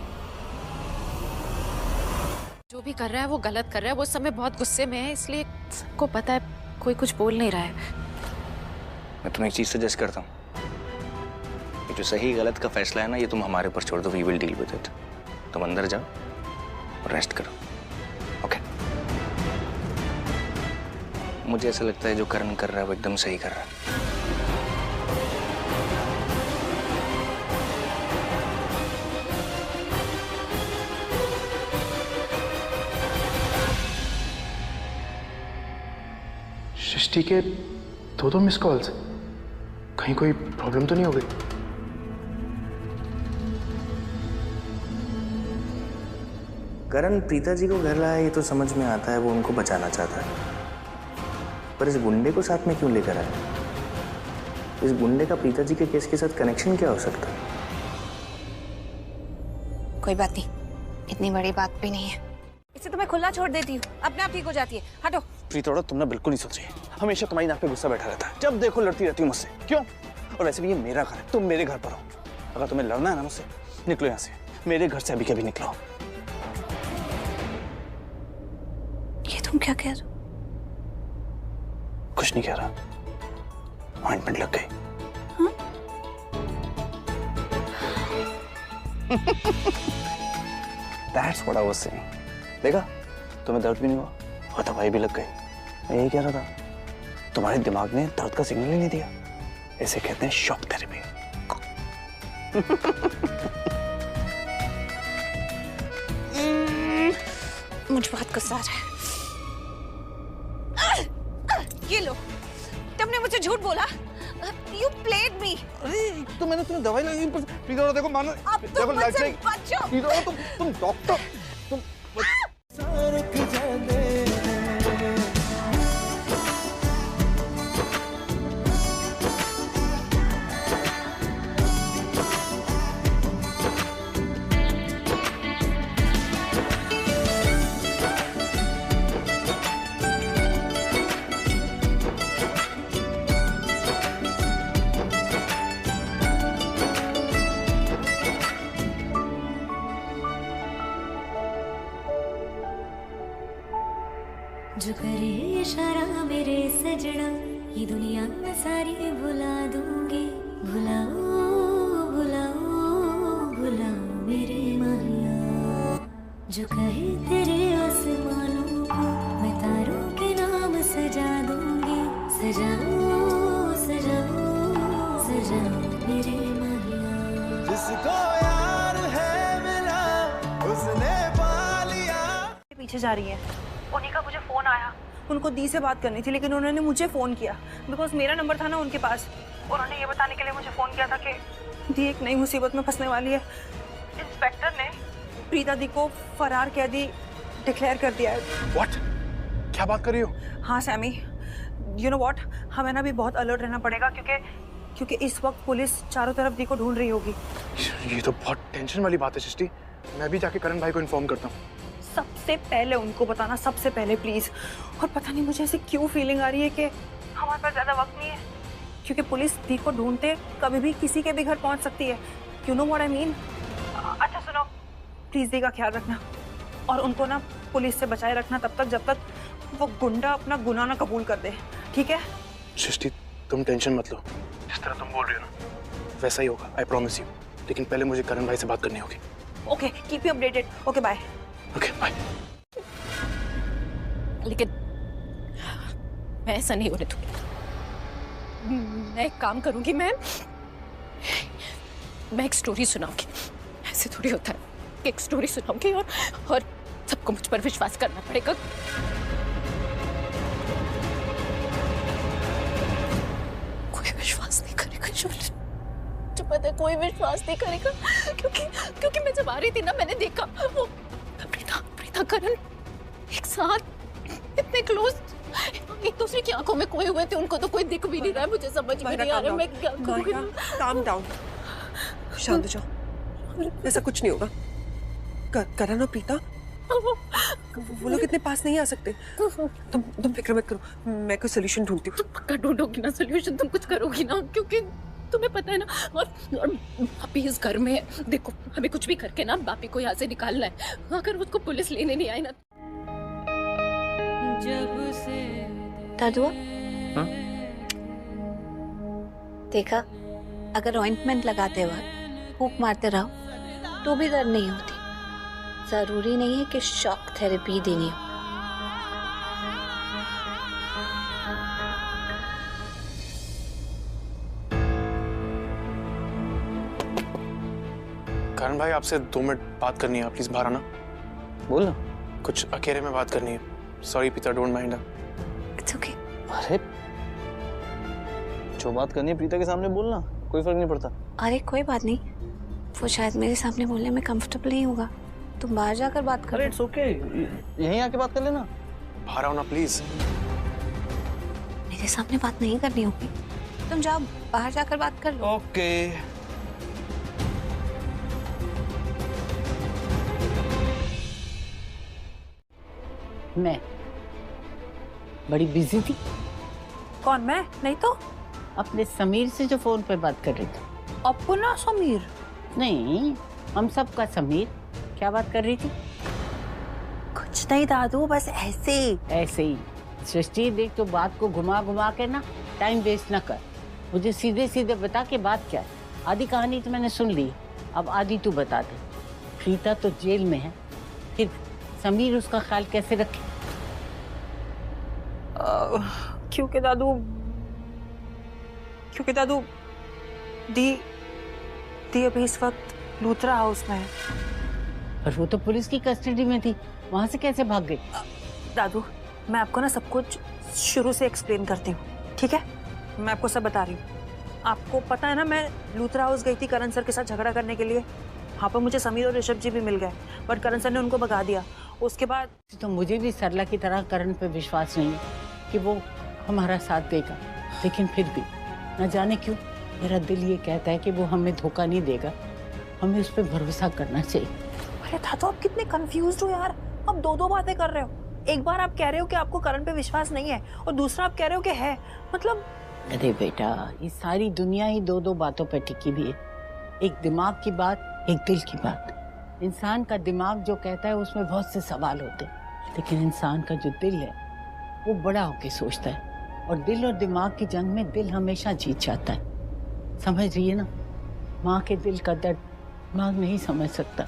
Speaker 10: जो भी कर रहा है वो गलत कर रहा है। वो समय बहुत गुस्से में है, इसलिए सबको पता है, कोई कुछ बोल नहीं रहा है।
Speaker 7: मैं तुम्हें एक चीज सजेस्ट करता हूँ, ये जो सही गलत का फैसला है ना, ये तुम हमारे ऊपर छोड़ दो। We will deal with it. तुम अंदर जाओ और रेस्ट करो, ओके? मुझे ऐसा लगता है जो करण कर रहा है वो एकदम सही कर रहा है।
Speaker 20: सृष्टि के दो मिस कॉल्स, कहीं कोई प्रॉब्लम तो नहीं हो गई?
Speaker 7: करण प्रीता जी को घर लाया, ये तो समझ में आता है, वो उनको बचाना चाहता है, पर इस गुंडे को साथ में क्यों लेकर आया? इस गुंडे का प्रीता जी के केस के साथ कनेक्शन क्या हो सकता है?
Speaker 1: कोई बात नहीं, इतनी बड़ी बात भी नहीं है। इसे तो मैं खुला छोड़ देती हूँ, अपने आप ठीक हो जाती है। हटो।
Speaker 7: प्रीता, तुम ना बिल्कुल नहीं सोच रही, हमेशा तुम्हारी नाक पे गुस्सा बैठा रहता है, जब देखो लड़ती रहती हो मुझसे। क्यों? और वैसे भी ये मेरा घर है, तुम मेरे घर पर हो। अगर तुम्हें लड़ना है ना मुझसे, निकलो यहाँ से, मेरे घर से अभी कभी निकलो।
Speaker 1: ये तुम क्या कह रहे हो?
Speaker 7: कुछ नहीं कह रहा, ऑइंटमेंट लग गई। That's what I was saying. देखा, तुम्हें दर्द भी नहीं हुआ और दवाई भी लग गई। मैं यही कह रहा था, तुम्हारे दिमाग ने दर्द का सिग्नल ही नहीं दिया। इसे कहते हैं शॉक थेरेपी।
Speaker 1: मुझे बहुत गुस्सा आ रहा है। ये लो, तुमने मुझे झूठ बोला। You played me.
Speaker 7: अरे तो मैंने तुम्हें दवाई लगी। प्रीता, देखो मानो,
Speaker 1: अब तुम मुझसे बचो।
Speaker 7: प्रीता, तुम डॉक्टर, तुम
Speaker 21: जो करे इशारा मेरे सजना, ये दुनिया सारी भुला दूंगी। भुलाओ भुलाओ भुलाओ मेरे माहिया, जो कहे तेरे आसमानों को मैं तारों के नाम सजा दूंगी। सजाओ सजाओ सजाओ मेरे माहिया।
Speaker 2: जिसको यार है मिला उसने पा लिया।
Speaker 1: पीछे जा रही है। उन्हीं का मुझे फोन आया। उनको दी से बात करनी थी लेकिन उन्होंने मुझे फोन किया बिकॉज मेरा नंबर था ना उनके पास। उन्होंने ये बताने के लिए मुझे फोन किया था कि दी एक नई मुसीबत में फंसने वाली है। इंस्पेक्टर ने प्रीता दी को फरार कैदी डिक्लेयर कर दिया है।
Speaker 20: What? क्या बात कर रही हो?
Speaker 1: हाँ सैमी, यू नो व्हाट, हमें ना भी बहुत अलर्ट रहना पड़ेगा क्योंकि इस वक्त पुलिस चारों तरफ दी को ढूंढ रही होगी।
Speaker 20: ये तो बहुत टेंशन वाली बात है सृष्टि। मैं भी जाके करण भाई को इन्फॉर्म करता हूँ।
Speaker 1: सबसे पहले उनको बताना, सबसे पहले प्लीज। और पता नहीं मुझे ऐसे क्यों फीलिंग आ रही है कि हमारे पास ज्यादा वक्त नहीं है क्योंकि पुलिस दी को ढूंढते कभी भी किसी के भी घर पहुंच सकती है। You know what I mean. अच्छा सुनो, प्लीज दी का ख्याल रखना और उनको ना पुलिस से बचाए रखना तब तक जब तक वो गुंडा अपना गुनाह ना कबूल कर दे, ठीक है?
Speaker 20: सृष्टि तुम टेंशन मत लो, जिस तरह तुम बोल रही हो ना वैसा ही होगा, आई प्रॉमिस यू। लेकिन पहले मुझे करण भाई से बात करनी होगी।
Speaker 1: Okay, keep you updated. Okay bye.
Speaker 20: Okay bye.
Speaker 10: लेकिन मैं ऐसा नहीं होने दूंगी। मैं एक काम करूंगी, मैं एक स्टोरी सुनाऊंगी। ऐसे थोड़ी होता है, एक स्टोरी सुनाऊंगी और सबको मुझ पर विश्वास करना पड़ेगा। कोई विश्वास नहीं करेगा शोले, जो पता है कोई विश्वास नहीं करेगा क्योंकि मैं जब आ रही थी ना मैंने देखा वो प्रीता करण एक साथ इतने क्लोज, एक दूसरे की आंखों में खोए हुए थे। उनको तो कोई दिख भी नहीं रहा है। मुझे समझ में नहीं आ रहा मैं क्या करूंगी।
Speaker 19: काम डाउन, शांत हो जाओ, ऐसा कुछ नहीं होगा। करण और प्रीता वो लोग इतने पास नहीं आ सकते। तुम फिक्र मत करो, मैं कोई सोल्यूशन ढूंढती हूँ।
Speaker 10: तुम पक्का ढूंढोगी ना सोल्यूशन, तुम कुछ करोगी ना क्योंकि तुम्हें पता है ना। और बापी इस घर में है। देखो हमें कुछ भी करके ना बापी को यहाँ से निकालना है। अगर उसको पुलिस लेने नहीं आई ना।
Speaker 1: दादुआ, देखा, अगर ऑइंटमेंट लगाते वक्त फूंक मारते रहो तो भी दर्द नहीं होती। जरूरी नहीं है कि शॉक थेरेपी देनी हो।
Speaker 20: करण भाई आपसे 2 मिनट बात करनी है, प्लीज बाहर आना।
Speaker 7: बोल ना।
Speaker 20: कुछ अकेले में बात करनी है। Sorry Preeta, don't mind.
Speaker 1: It's okay.
Speaker 7: अरे जो बात करनी है प्रीता के सामने बोलना, कोई फर्क नहीं पड़ता।
Speaker 1: अरे कोई बात नहीं, वो शायद मेरे सामने बोलने में कंफर्टेबल नहीं होगा। तुम बाहर जाकर बात करो।
Speaker 7: अरे इट्स ओके, यहीं आके बात कर लेना।
Speaker 20: बाहर आओ ना प्लीज।
Speaker 1: मेरे सामने बात नहीं करनी होगी, तुम जाओ बाहर जाकर बात कर लो।
Speaker 7: ओके।
Speaker 16: मैं बड़ी बिजी थी।
Speaker 1: कौन, मैं? नहीं तो
Speaker 16: अपने समीर से जो फोन पे बात कर रही थी।
Speaker 1: अपना समीर?
Speaker 16: नहीं, हम सब का समीर। क्या बात कर रही थी?
Speaker 1: कुछ नहीं दादू, बस ऐसे
Speaker 16: ही। सृष्टि देख, तो बात को घुमा घुमा के ना टाइम वेस्ट ना कर। मुझे सीधे सीधे बता के बात क्या है। आधी कहानी तो मैंने सुन ली, अब आधी तू बता दे। प्रीता तो जेल में है, फिर समीर उसका ख्याल कैसे रखे?
Speaker 1: क्योंकि दादू दी अभी इस वक्त लूथरा हाउस में है।
Speaker 16: पर वो तो पुलिस की कस्टडी में थी, वहां से कैसे भाग गई?
Speaker 1: दादू, मैं आपको ना सब कुछ शुरू से एक्सप्लेन करती हूँ, ठीक है? मैं आपको सब बता रही हूँ। आपको पता है ना, मैं लूथरा हाउस गई थी करण सर के साथ झगड़ा करने के लिए। वहाँ पर मुझे समीर और ऋषभ जी भी मिल गए, बट करण सर ने उनको भगा दिया। उसके बाद
Speaker 16: तो मुझे भी सरला की तरह करण पे विश्वास नहीं है कि वो हमारा साथ देगा, लेकिन फिर भी न जाने क्यों मेरा दिल ये कहता है कि वो हमें धोखा नहीं देगा। हमें उस पर भरोसा करना चाहिए।
Speaker 1: अरे तो आप कितने कंफ्यूज्ड हो यार, आप दो बातें कर रहे हो। एक बार आप कह रहे हो कि आपको करण पे विश्वास नहीं है और दूसरा आप कह रहे हो कि है। मतलब
Speaker 16: अरे बेटा, ये सारी दुनिया ही दो बातों पर टिकी भी है। एक दिमाग की बात, एक दिल की बात। इंसान का दिमाग जो कहता है उसमें बहुत से सवाल होते हैं, लेकिन इंसान का जो दिल है वो बड़ा होके सोचता है। और दिल और दिमाग की जंग में दिल हमेशा जीत जाता है। समझ रही है ना? माँ के दिल का दर्द दिमाग नहीं समझ सकता।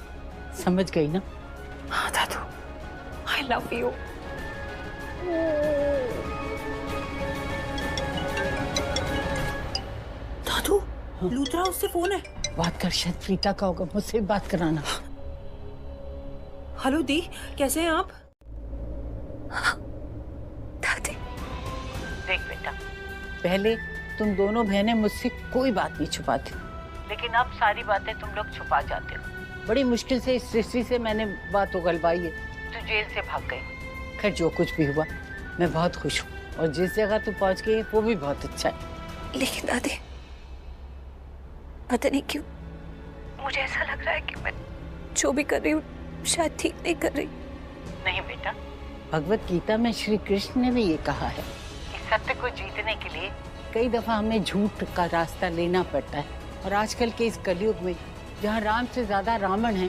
Speaker 16: समझ गई ना?
Speaker 1: हाँ दादू, I love you। दादू, लूथरा उससे फोन है।
Speaker 16: बात कर, शायद प्रीता का होगा, मुझसे बात कराना।
Speaker 1: हेलो दी, कैसे हैं आप? दादी।
Speaker 9: देख बेटा, पहले तुम दोनों बहनें मुझसे कोई बात नहीं छुपाती, लेकिन अब सारी बातें तुम लोग छुपा जाते हो। बड़ी मुश्किल से इस सृष्टि से मैंने बात उगलवाई है, तू जेल से भाग गई। खैर जो कुछ भी हुआ मैं बहुत खुश हूँ, और जिस जगह तू पहुँच गई वो भी बहुत अच्छा है।
Speaker 1: लेकिन दादी, पता नहीं क्यों मुझे ऐसा लग रहा है कि मैं जो भी कर रही हूँ शायद ठीक नहीं कर रही।
Speaker 9: नहीं बेटा, भगवत गीता में श्री कृष्ण ने भी ये कहा है कि सत्य को जीतने के लिए कई दफा हमें झूठ का रास्ता लेना पड़ता है, और आजकल के इस कलयुग में जहाँ राम से ज्यादा रावण है,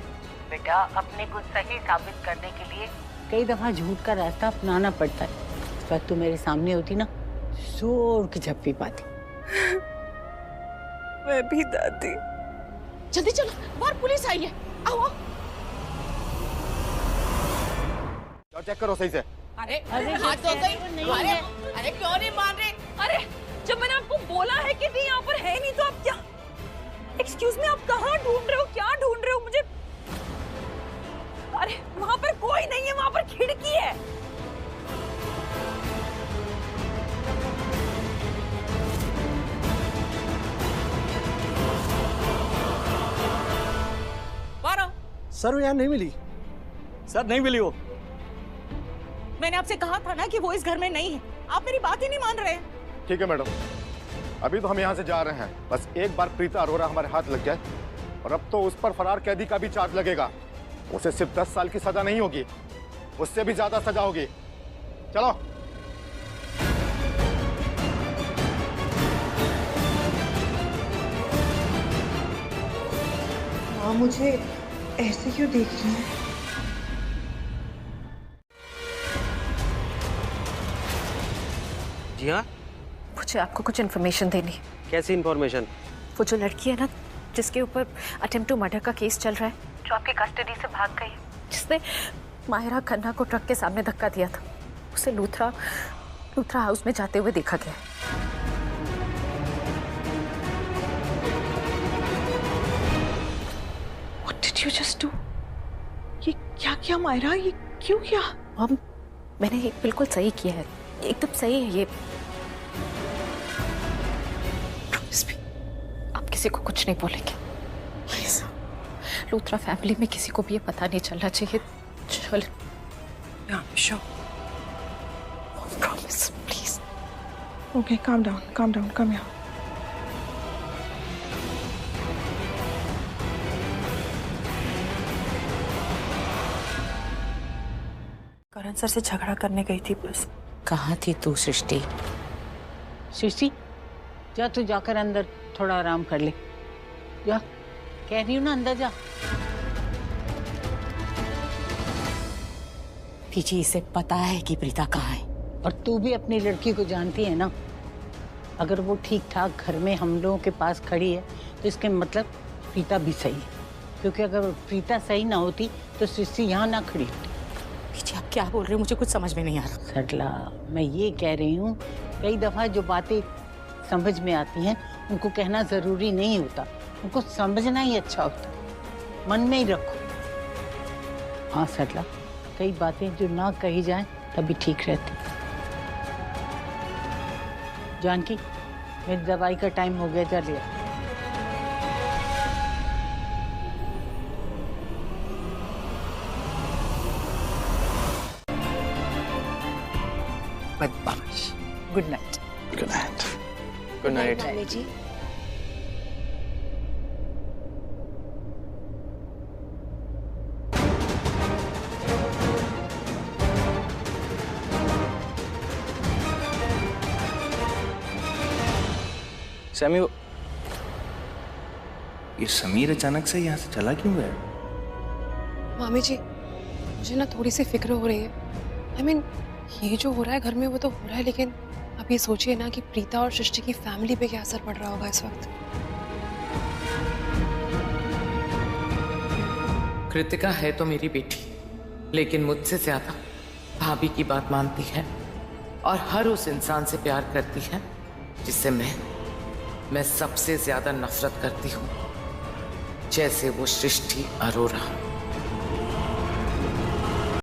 Speaker 9: बेटा अपने को सही साबित करने के लिए कई दफा झूठ का रास्ता अपनाना पड़ता है। इस वक्त तू मेरे सामने होती ना, जोर की झप्पी पाती।
Speaker 1: मैं भी दादी।
Speaker 13: जल्दी चलो, बाहर पुलिस आई है, आओ।
Speaker 8: चेक करो सही से।
Speaker 13: अरे हाथ धो गई। अरे क्यों नहीं मान रहे?
Speaker 4: अरे जब मैंने आपको बोला है कि नहीं यहाँ पर है नहीं, तो आप क्या? एक्सक्यूज मी, आप कहाँ ढूंढ रहे हो? क्या ढूंढ रहे हो मुझे? अरे वहाँ पर कोई नहीं है, वहाँ पर खिड़की है।
Speaker 15: सर वो यहाँ नहीं मिली। सर नहीं मिली वो।
Speaker 4: मैंने आपसे कहा था ना कि वो इस घर में नहीं है, आप मेरी बात ही नहीं मान रहे।
Speaker 8: ठीक है मैडम, अभी तो हम यहाँ से जा रहे हैं, बस एक बार प्रीता अरोरा हमारे हाथ लग जाए, और अब तो उस पर फरार कैदी का भी चार्ज लगेगा। उसे सिर्फ 10 साल की सजा नहीं होगी, उससे भी ज्यादा सजा होगी। चलो।
Speaker 18: माँ मुझे ऐसे क्यों देख रही है?
Speaker 22: जी हाँ,
Speaker 10: मुझे आपको कुछ इन्फॉर्मेशन देनी।
Speaker 22: कैसी इन्फॉर्मेशन?
Speaker 10: वो जो लड़की है ना जिसके ऊपर अटेम्प्ट टू मर्डर का केस चल रहा है, जो आपकी कस्टडी से भाग गई, जिसने माहिरा खन्ना को ट्रक के सामने धक्का दिया था, उसे लूथरा हाउस में जाते हुए देखा गया।
Speaker 19: What did you just do? ये क्या किया मायरा? ये क्यों किया?
Speaker 10: हम मैंने ये बिल्कुल सही किया है, एकदम सही है ये। प्रॉमिस मी, आप किसी को कुछ नहीं बोलेंगे प्लीज। लूथरा फैमिली में किसी को भी ये पता नहीं चलना चाहिए। चल
Speaker 19: sure.
Speaker 10: Promise please.
Speaker 19: Okay, calm down, come here.
Speaker 10: Karan sir से झगड़ा करने गई थी बस।
Speaker 9: कहाँ थी तू सृष्टि? सृष्टि जा, तू जाकर अंदर थोड़ा आराम कर ले। जा, कह रही हूँ ना, अंदर जा। पीछे इसे पता है कि प्रीता कहाँ है, और तू भी अपनी लड़की को जानती है ना। अगर वो ठीक ठाक घर में हम लोगों के पास खड़ी है तो इसके मतलब प्रीता भी सही है, क्योंकि अगर प्रीता सही ना होती तो सृष्टि यहाँ ना खड़ी होती।
Speaker 10: पीछे आप क्या बोल रहे हो? मुझे कुछ समझ में नहीं आ रहा।
Speaker 9: सरला, मैं ये कह रही हूँ, कई दफा जो बातें समझ में आती हैं उनको कहना जरूरी नहीं होता, उनको समझना ही अच्छा होता, मन में ही रखो। हाँ सरला, कई बातें जो ना कही जाए तभी ठीक रहती। जानकी, मेरी दवाई का टाइम हो गया, जा लिया। बदमाश। Good night.
Speaker 7: Good night. Good night
Speaker 10: जी।
Speaker 7: सैमी, ये समीर अचानक से यहाँ से चला क्यों गया?
Speaker 19: मामी जी, मुझे ना थोड़ी सी फिक्र हो रही है। I mean, ये जो हो रहा है घर में वो तो हो रहा है, लेकिन आप ये सोचिए ना कि प्रीता और सृष्टि की फैमिली पे क्या असर पड़ रहा होगा इस वक्त।
Speaker 12: कृतिका है तो मेरी बेटी, लेकिन मुझसे ज्यादा भाभी की बात मानती है और हर उस इंसान से प्यार करती है जिससे मैं सबसे ज्यादा नफरत करती हूँ, जैसे वो सृष्टि अरोरा।